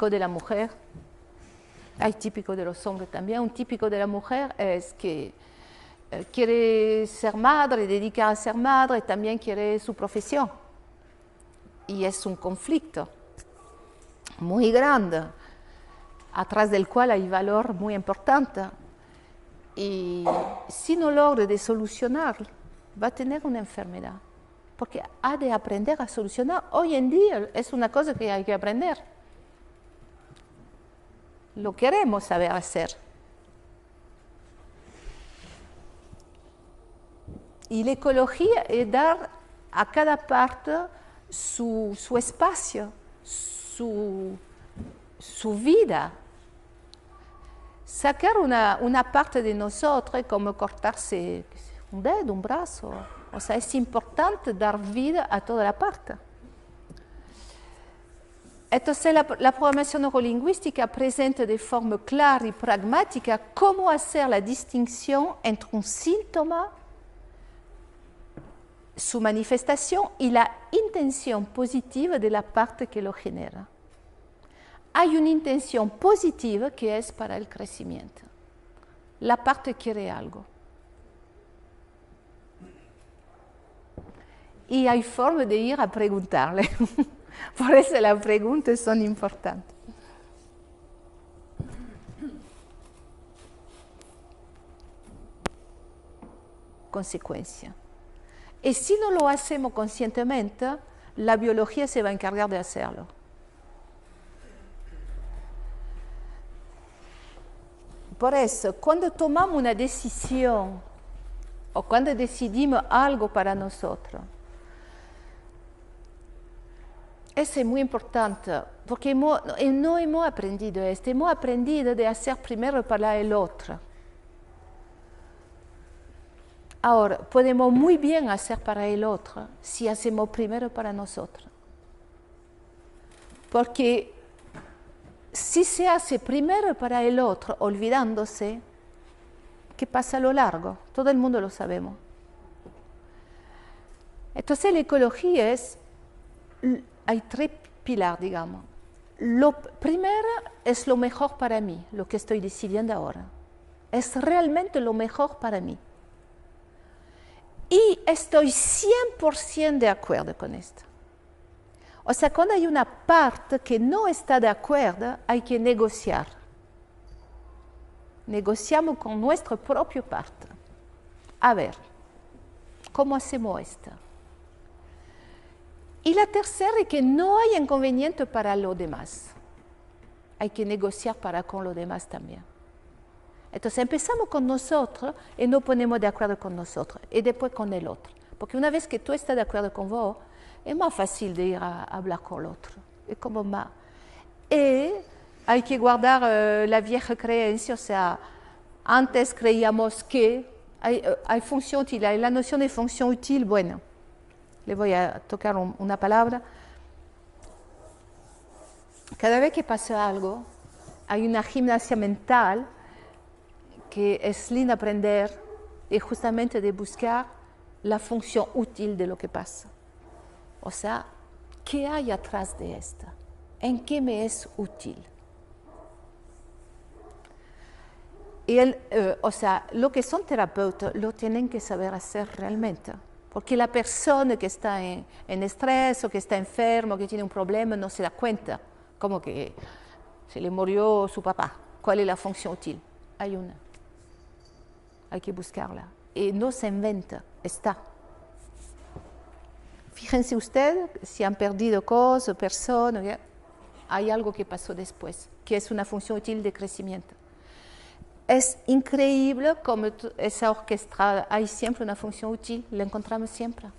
de la mujer, hay típico de los hombres también, un típico de la mujer es que quiere ser madre, dedicar a ser madre, también quiere su profesión. Y es un conflicto muy grande, atrás del cual hay valor muy importante. Y si no logra de solucionar, va a tener una enfermedad, porque ha de aprender a solucionar. Hoy en día es una cosa que hay que aprender. Lo queremos saber hacer. Y la ecología es dar a cada parte su espacio, su vida. Sacar una parte de nosotros como cortarse un dedo, un brazo. O sea, es importante dar vida a toda la parte. Entonces, la programación neurolingüística presenta de forma clara y pragmática cómo hacer la distinción entre un síntoma, su manifestación y la intención positiva de la parte que lo genera. Hay una intención positiva que es para el crecimiento. La parte quiere algo. Y hay forma de ir a preguntarle. Por eso las preguntas son importantes. Consecuencia. Y si no lo hacemos conscientemente, la biología se va a encargar de hacerlo. por eso, cuando tomamos una decisión o cuando decidimos algo para nosotros, eso es muy importante, porque no hemos aprendido esto, hemos aprendido de hacer primero para el otro. Ahora, podemos muy bien hacer para el otro si hacemos primero para nosotros. Porque si se hace primero para el otro, olvidándose, ¿qué pasa a lo largo? Todo el mundo lo sabemos. Entonces la ecología hay tres pilares, digamos. Lo primero es lo mejor para mí, lo que estoy decidiendo ahora. Es realmente lo mejor para mí. Y estoy 100% de acuerdo con esto. O sea, cuando hay una parte que no está de acuerdo, hay que negociar. Negociamos con nuestra propia parte. A ver, ¿cómo hacemos esto? Y la tercera es que no hay inconveniente para los demás. Hay que negociar con los demás también. Entonces empezamos con nosotros y nos ponemos de acuerdo con nosotros y después con el otro. Porque una vez que tú estás de acuerdo con vos, es más fácil de ir a hablar con el otro. Es como más. Y hay que guardar la vieja creencia, o sea, antes creíamos que hay función útil, hay la noción de función útil, bueno, le voy a tocar una palabra. Cada vez que pasa algo, hay una gimnasia mental que es linda aprender y justamente de buscar la función útil de lo que pasa. O sea, ¿qué hay atrás de esto? ¿En qué me es útil? Y o sea, lo que son terapeutas lo tienen que saber hacer realmente. Porque la persona que está en estrés o que está enfermo, que tiene un problema, no se da cuenta. Como que se le murió su papá. ¿Cuál es la función útil? Hay una. Hay que buscarla. Y no se inventa, está. Fíjense ustedes si han perdido cosas, personas, hay algo que pasó después, que es una función útil de crecimiento. Es increíble como esa orquesta, hay siempre una función útil, la encontramos siempre.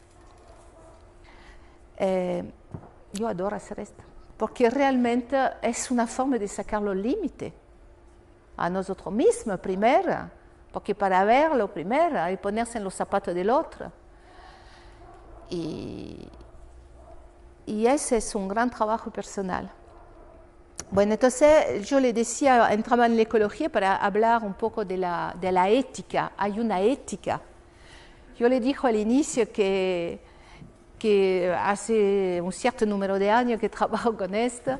Yo adoro hacer esto, porque realmente es una forma de sacar los límites a nosotros mismos primero, porque para verlo primero hay que ponerse en los zapatos del otro. Y ese es un gran trabajo personal. Bueno, entonces yo le decía, entraba en la ecología para hablar un poco de la ética. Hay una ética. Yo le dije al inicio que hace un cierto número de años que trabajo con esto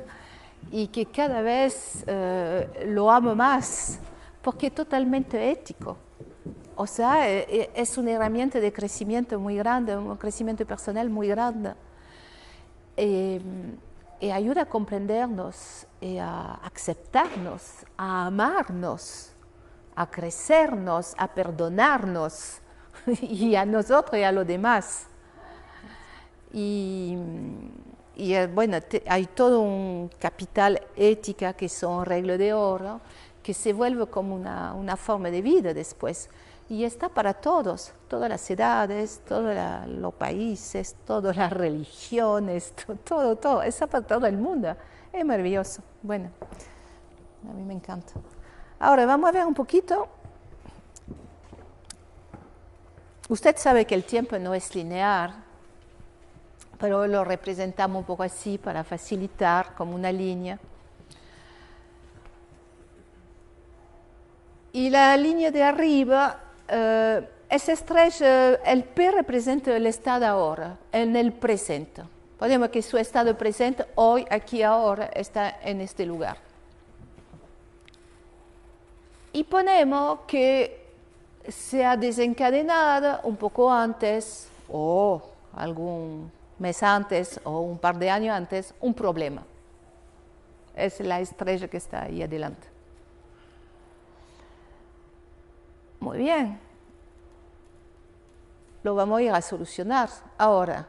y que cada vez lo amo más porque es totalmente ético. O sea, es una herramienta de crecimiento muy grande, un crecimiento personal muy grande. Y ayuda a comprendernos, a aceptarnos, a amarnos, a crecernos, a perdonarnos, y a nosotros y a los demás. Y bueno, hay todo un capital ética que son reglas de oro, que se vuelve como una forma de vida después. Y está para todos, todas las edades, todos los países, todas las religiones, todo, está para todo el mundo. Es maravilloso. Bueno, a mí me encanta. Ahora vamos a ver un poquito. Usted sabe que el tiempo no es lineal, pero lo representamos un poco así para facilitar como una línea. Y la línea de arriba, esa estrella, el P representa el estado ahora, en el presente. Podemos que su estado presente, hoy, aquí, ahora, está en este lugar. Y ponemos que se ha desencadenado un poco antes, o algún mes antes, o un par de años antes, un problema. Es la estrella que está ahí adelante. Muy bien. Lo vamos a ir a solucionar. Ahora,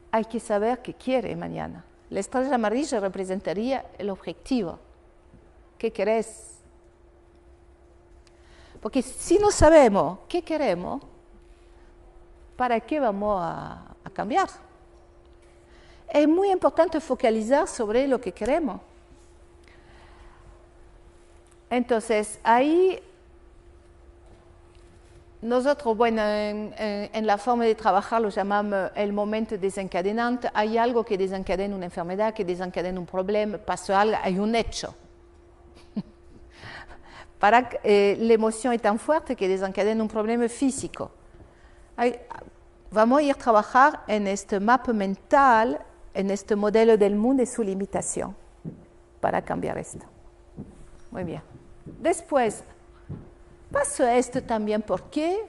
hay que saber qué quiere mañana. La estrella amarilla representaría el objetivo. ¿Qué querés? Porque si no sabemos qué queremos, ¿para qué vamos a cambiar? Es muy importante focalizar sobre lo que queremos. Entonces, ahí, nosotros, bueno, en la forma de trabajar lo llamamos el momento desencadenante. Hay algo que desencadena una enfermedad, que desencadena un problema, pasó algo, hay un hecho. La emoción es tan fuerte que desencadena un problema físico. Vamos a ir a trabajar en este mapa mental, en este modelo del mundo y su limitación, para cambiar esto. Muy bien. Después, pasa esto también porque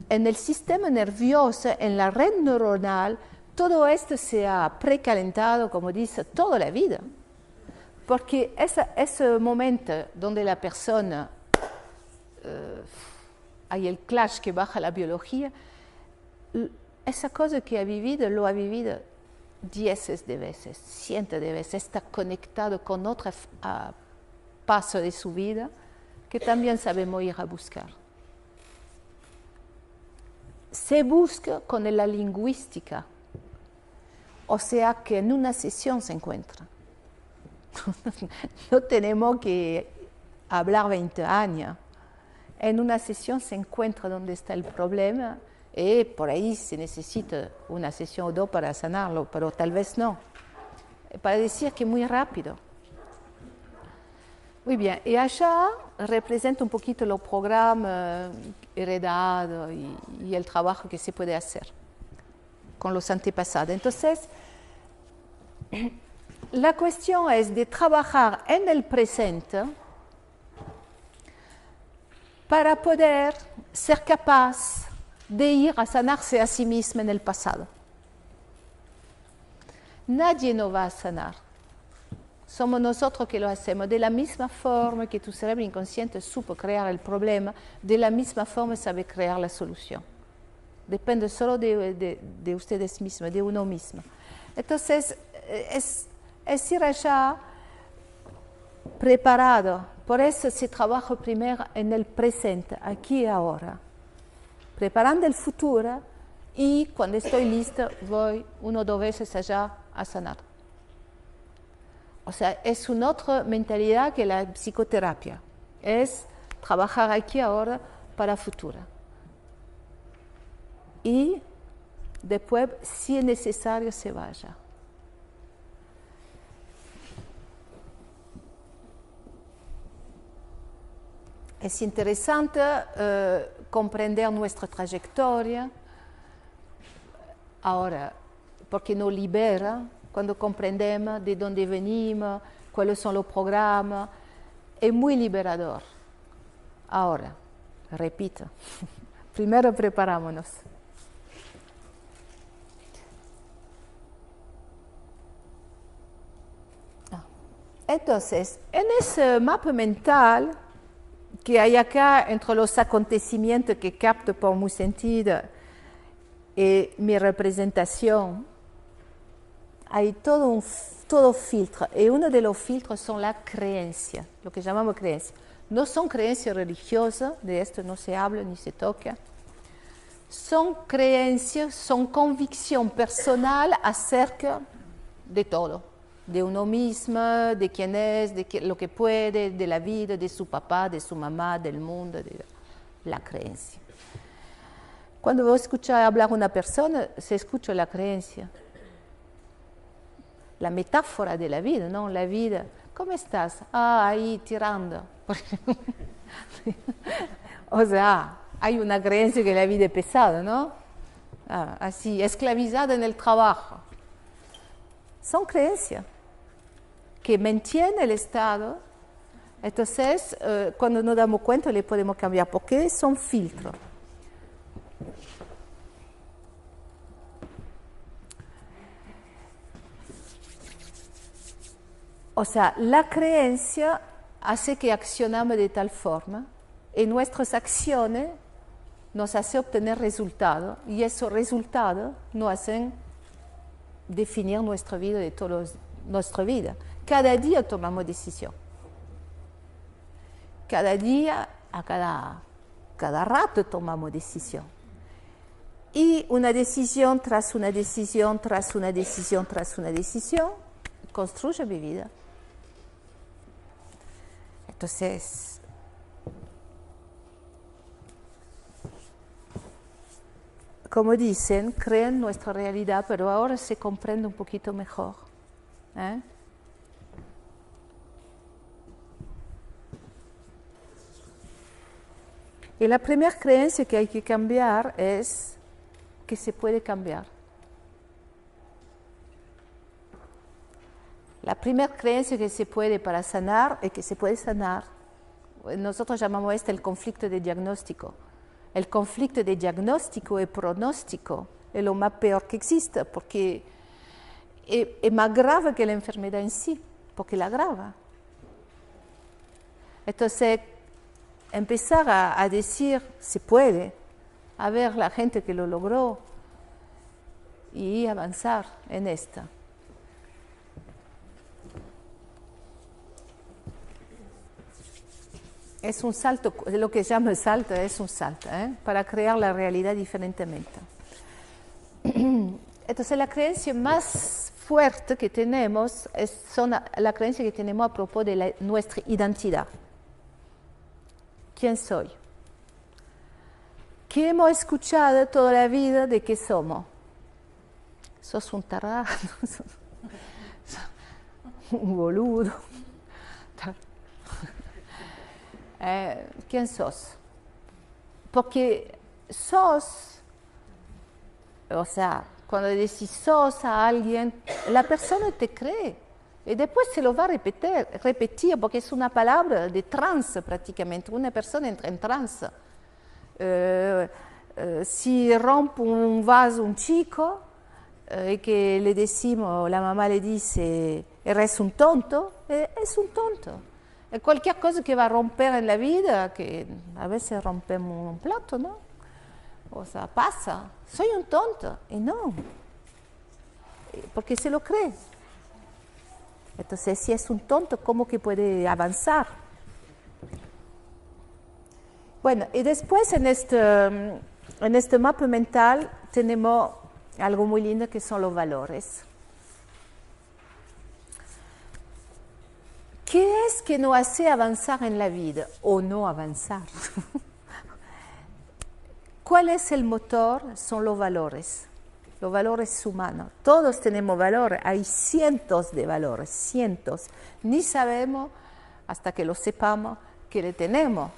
en el sistema nervioso, en la red neuronal, todo esto se ha precalentado, como dice, toda la vida. Porque ese momento donde la persona hay el clash que baja la biología, esa cosa que ha vivido, lo ha vivido 10 de veces, cientos de veces, está conectado con otro paso de su vida que también sabemos ir a buscar. Se busca con la lingüística, o sea que en una sesión se encuentra. No tenemos que hablar 20 años. En una sesión se encuentra dónde está el problema y por ahí se necesita una sesión o dos para sanarlo, pero tal vez no. Para decir que es muy rápido. Muy bien, y allá representa un poquito los programas heredados y el trabajo que se puede hacer con los antepasados. Entonces, la cuestión es de trabajar en el presente para poder ser capaz de ir a sanarse a sí mismo en el pasado. Nadie nos va a sanar. Somos nosotros que lo hacemos. De la misma forma que tu cerebro inconsciente supo crear el problema, de la misma forma sabe crear la solución. Depende solo de ustedes mismos, de uno mismo. Entonces, es ir allá preparado. Por eso se trabaja primero en el presente, aquí y ahora. Preparando el futuro y cuando estoy listo voy 1 o 2 veces allá a sanar. O sea, es una otra mentalidad que la psicoterapia. Es trabajar aquí ahora para el futuro. Y después, si es necesario, se vaya. Es interesante comprender nuestra trayectoria ahora, porque nos libera cuando comprendemos de dónde venimos, cuáles son los programas. Es muy liberador. Ahora, repito, primero preparámonos. Entonces, en ese mapa mental que hay acá entre los acontecimientos que capto por mi sentido y mi representación, hay todo filtro. Y uno de los filtros son las creencias, lo que llamamos creencias. No son creencias religiosas, de esto no se habla ni se toca. Son creencias, son convicción personal acerca de todo. De uno mismo, de quién es, de lo que puede, de la vida, de su papá, de su mamá, del mundo, de la creencia. Cuando vos escuchas hablar a una persona, se escucha la creencia. La metáfora de la vida, ¿no? La vida. ¿Cómo estás? Ah, ahí tirando. O sea, hay una creencia que la vida es pesada, ¿no? Ah, así, esclavizada en el trabajo. Son creencias que mantienen el estado. Entonces, cuando nos damos cuenta, le podemos cambiar, porque son filtros. O sea, la creencia hace que accionamos de tal forma y nuestras acciones nos hacen obtener resultados y esos resultados nos hacen definir nuestra vida de todos nuestra vida. Cada día tomamos decisión. Cada día, a cada cada rato tomamos decisión. Y una decisión tras una decisión, tras una decisión, tras una decisión, construye mi vida. Entonces, como dicen, creen nuestra realidad, pero ahora se comprende un poquito mejor. Y la primera creencia que hay que cambiar es que se puede cambiar. La primera creencia que se puede para sanar es que se puede sanar. Nosotros llamamos esto el conflicto de diagnóstico. El conflicto de diagnóstico y pronóstico es lo más peor que existe, porque es más grave que la enfermedad en sí, porque la agrava. Entonces, empezar a decir, se puede, a ver la gente que lo logró y avanzar en esta. Es un salto, lo que llamo el salto es un salto, para crear la realidad diferentemente. Entonces la creencia más fuerte que tenemos son la creencia que tenemos a propósito de nuestra identidad. ¿Quién soy? ¿Qué hemos escuchado toda la vida de qué somos? Sos un tarado, un boludo. ¿Quién sos? Porque sos, o sea, cuando decís sos a alguien, la persona te cree y después se lo va a repetir porque es una palabra de trance prácticamente, una persona entra en trance. Si rompe un vaso un chico y que le decimos, la mamá le dice, eres un tonto, es un tonto. Cualquier cosa que va a romper en la vida, que a veces rompemos un plato, ¿no? O sea, pasa, soy un tonto, y no, porque se lo cree. Entonces, si es un tonto, ¿cómo que puede avanzar? Bueno, y después en este mapa mental tenemos algo muy lindo que son los valores. ¿Qué es que nos hace avanzar en la vida o no avanzar? ¿Cuál es el motor? Son los valores humanos. Todos tenemos valores, hay cientos de valores, cientos. Ni sabemos, hasta que lo sepamos, que le tenemos.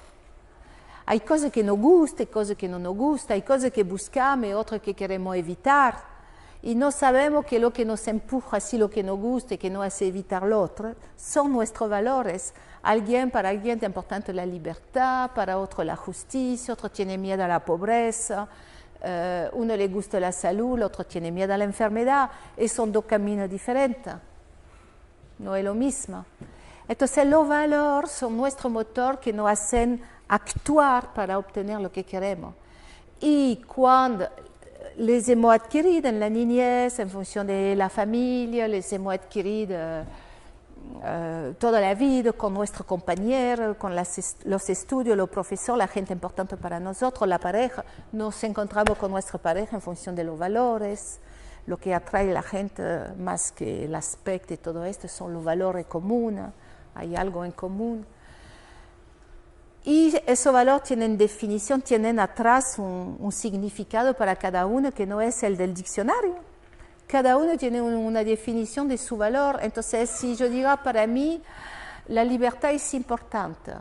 Hay cosas que nos gustan, cosas que no nos gustan, hay cosas que buscamos y otras que queremos evitar. Y no sabemos que lo que nos empuja, así lo que nos gusta y que nos hace evitar lo otro, son nuestros valores. Para alguien es importante la libertad, para otro la justicia, otro tiene miedo a la pobreza, uno le gusta la salud, el otro tiene miedo a la enfermedad, y son dos caminos diferentes. No es lo mismo. Entonces los valores son nuestro motor que nos hacen actuar para obtener lo que queremos. Y cuando les hemos adquiridos en la niñez, en función de la familia, les hemos adquiridos toda la vida con nuestro compañero, con los estudios, los profesores, la gente importante para nosotros, la pareja. Nos encontramos con nuestra pareja en función de los valores. Lo que atrae a la gente más que el aspecto y todo esto son los valores comunes. Hay algo en común. Y esos valores tienen definición, tienen atrás un significado para cada uno que no es el del diccionario. Cada uno tiene una definición de su valor. Entonces, si yo digo, para mí la libertad es importante,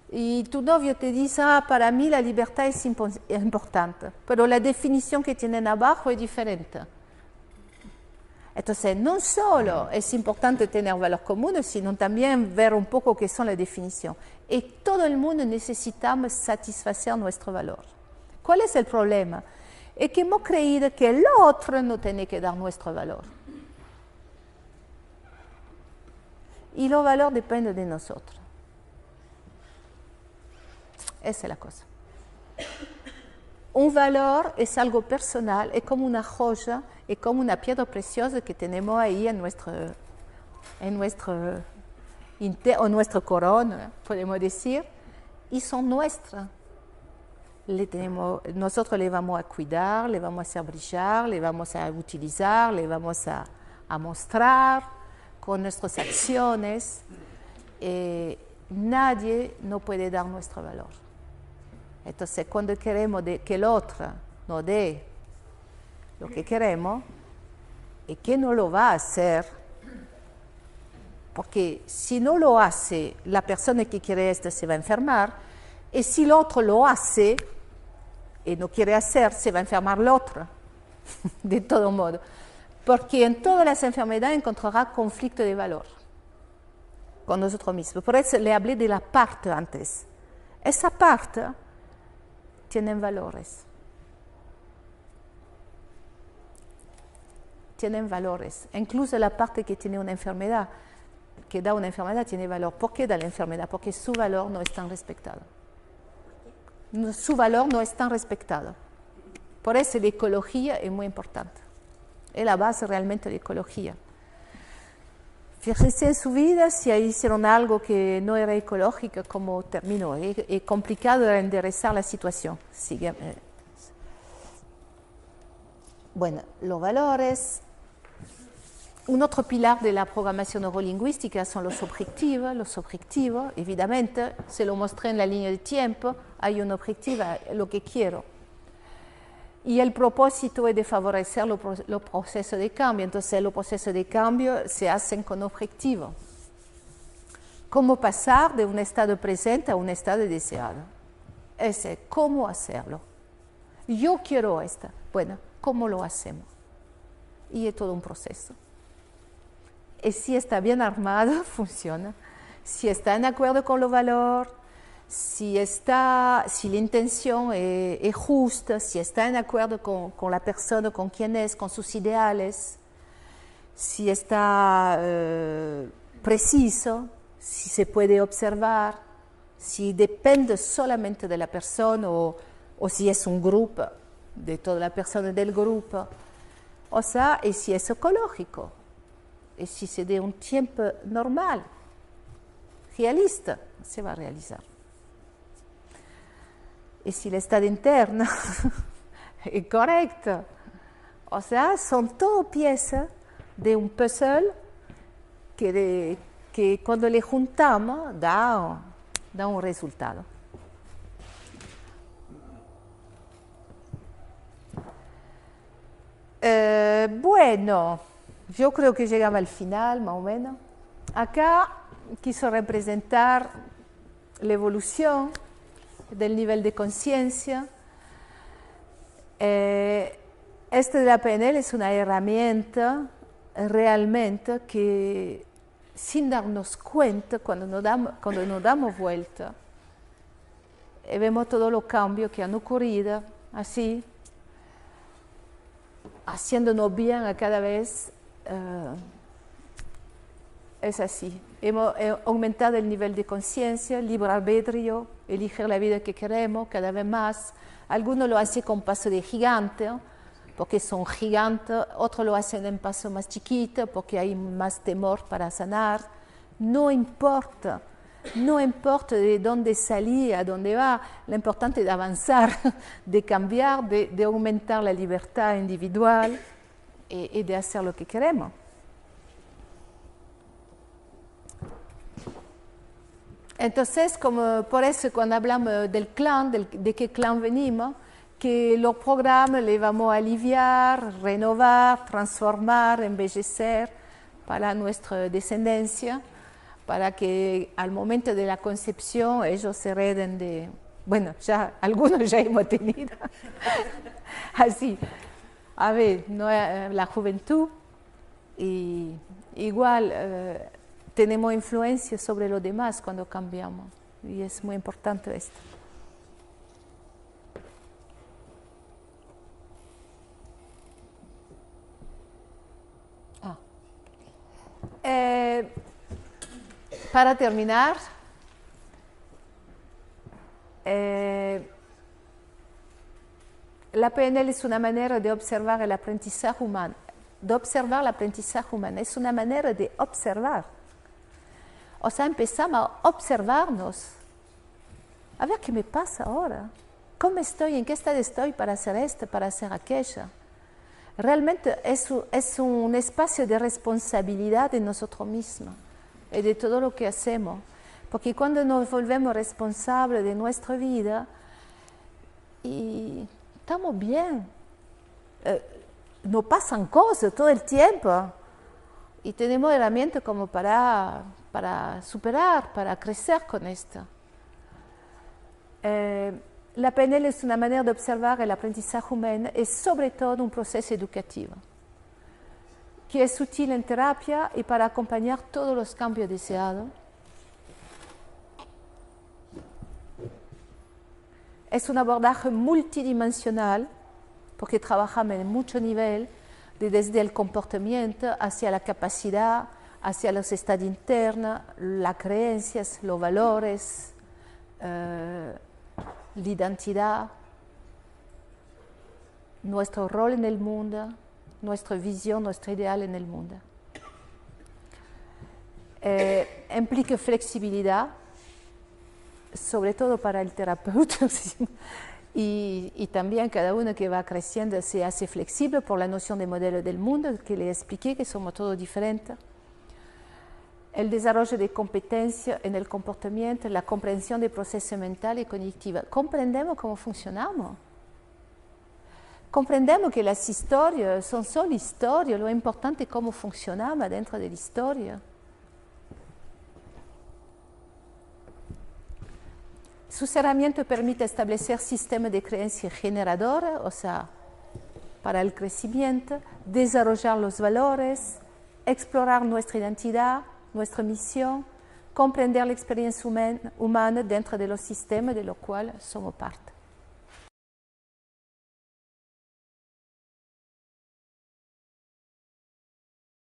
y tu novio te dice, para mí la libertad es importante, pero la definición que tienen abajo es diferente. Entonces, no solo es importante tener valores comunes, sino también ver un poco qué son las definiciones. Y todo el mundo necesitamos satisfacer nuestro valor. ¿Cuál es el problema? Es que hemos creído que el otro no tiene que dar nuestro valor. Y los valores dependen de nosotros. Esa es la cosa. Un valor es algo personal, es como una joya, es como una piedra preciosa que tenemos ahí en nuestra corona, podemos decir, y son nuestras. nosotros le vamos a cuidar, le vamos a hacer brillar, le vamos a utilizar, le vamos a mostrar con nuestras acciones. Nadie no puede dar nuestro valor. Entonces, cuando queremos que el otro nos dé lo que queremos y que no lo va a hacer, porque si no lo hace, la persona que quiere esto se va a enfermar, y si el otro lo hace y no quiere hacer, se va a enfermar el otro, de todo modo. Porque en todas las enfermedades encontrará conflicto de valor con nosotros mismos. Por eso le hablé de la parte antes. Esa parte tiene valores. Tienen valores. Incluso la parte que tiene una enfermedad, que da una enfermedad, tiene valor. ¿Por qué da la enfermedad? Porque su valor no es tan respetado. Su valor no es tan respetado. Por eso la ecología es muy importante. Es la base realmente de la ecología. Fíjense en su vida si hicieron algo que no era ecológico, cómo terminó. Es complicado de enderezar la situación. Bueno, los valores. Un otro pilar de la programación neurolingüística son los objetivos. Los objetivos, evidentemente, se lo mostré en la línea de tiempo, hay un objetivo, lo que quiero. Y el propósito es de favorecer los procesos de cambio. Entonces, los procesos de cambio se hacen con objetivos. ¿Cómo pasar de un estado presente a un estado deseado? Ese, ¿cómo hacerlo? Yo quiero esto. Bueno, ¿cómo lo hacemos? Y es todo un proceso. Y si está bien armado, funciona. Si está en acuerdo con los valores, si la intención es justa, si está en acuerdo con la persona, con quien es, con sus ideales, si está preciso, si se puede observar, si depende solamente de la persona o si es un grupo, de toda la persona del grupo, o sea, y si es ecológico, y si se da un tiempo normal, realista, se va a realizar. Y si el estado interno es correcto, o sea, son todo piezas de un puzzle que cuando le juntamos da un resultado. Bueno, yo creo que llegaba al final, más o menos. Acá quiso representar la evolución del nivel de conciencia. Este de la PNL es una herramienta realmente que, sin darnos cuenta, cuando nos damos vuelta, vemos todos los cambios que han ocurrido, así, haciéndonos bien a cada vez. Es así. Hemos aumentado el nivel de conciencia, libre albedrío, elegir la vida que queremos cada vez más. Algunos lo hacen con paso de gigante, porque son gigantes. Otros lo hacen en paso más chiquito, porque hay más temor para sanar. No importa de dónde salir, a dónde va. Lo importante es avanzar, de cambiar, de aumentar la libertad individual y de hacer lo que queremos. Entonces, por eso cuando hablamos del clan, de qué clan venimos, que los programas les vamos a aliviar, renovar, transformar, embellecer para nuestra descendencia, para que al momento de la concepción ellos se hereden de... Bueno, ya algunos ya hemos tenido. Así, a ver, no, la juventud, y igual... tenemos influencia sobre los demás cuando cambiamos, y es muy importante esto. Para terminar, la PNL es una manera de observar el aprendizaje humano, es una manera de observar. O sea, empezamos a observarnos. A ver qué me pasa ahora. ¿cómo estoy? ¿En qué estado estoy para hacer esto, para hacer aquello? Realmente es un espacio de responsabilidad de nosotros mismos y de todo lo que hacemos. Porque cuando nos volvemos responsables de nuestra vida, y estamos bien. Nos pasan cosas todo el tiempo y tenemos herramientas como para superar, para crecer con esto. La PNL es una manera de observar el aprendizaje humano y sobre todo un proceso educativo que es útil en terapia y para acompañar todos los cambios deseados. Es un abordaje multidimensional porque trabajamos en muchos niveles, desde el comportamiento hacia la capacidad, hacia los estados internos, las creencias, los valores, la identidad, nuestro rol en el mundo, nuestra visión, nuestro ideal en el mundo. Implica flexibilidad, sobre todo para el terapeuta, y también cada uno que va creciendo se hace flexible por la noción de modelo del mundo, que le expliqué que somos todos diferentes. El desarrollo de competencias en el comportamiento, la comprensión de procesos mentales y cognitivos. Comprendemos cómo funcionamos. Comprendemos que las historias son solo historias, lo importante es cómo funcionamos dentro de la historia. Sus herramientas permiten establecer sistemas de creencias generadores, o sea, para el crecimiento, desarrollar los valores, explorar nuestra identidad, nuestra misión, comprender la experiencia humana dentro de los sistemas de los cuales somos parte.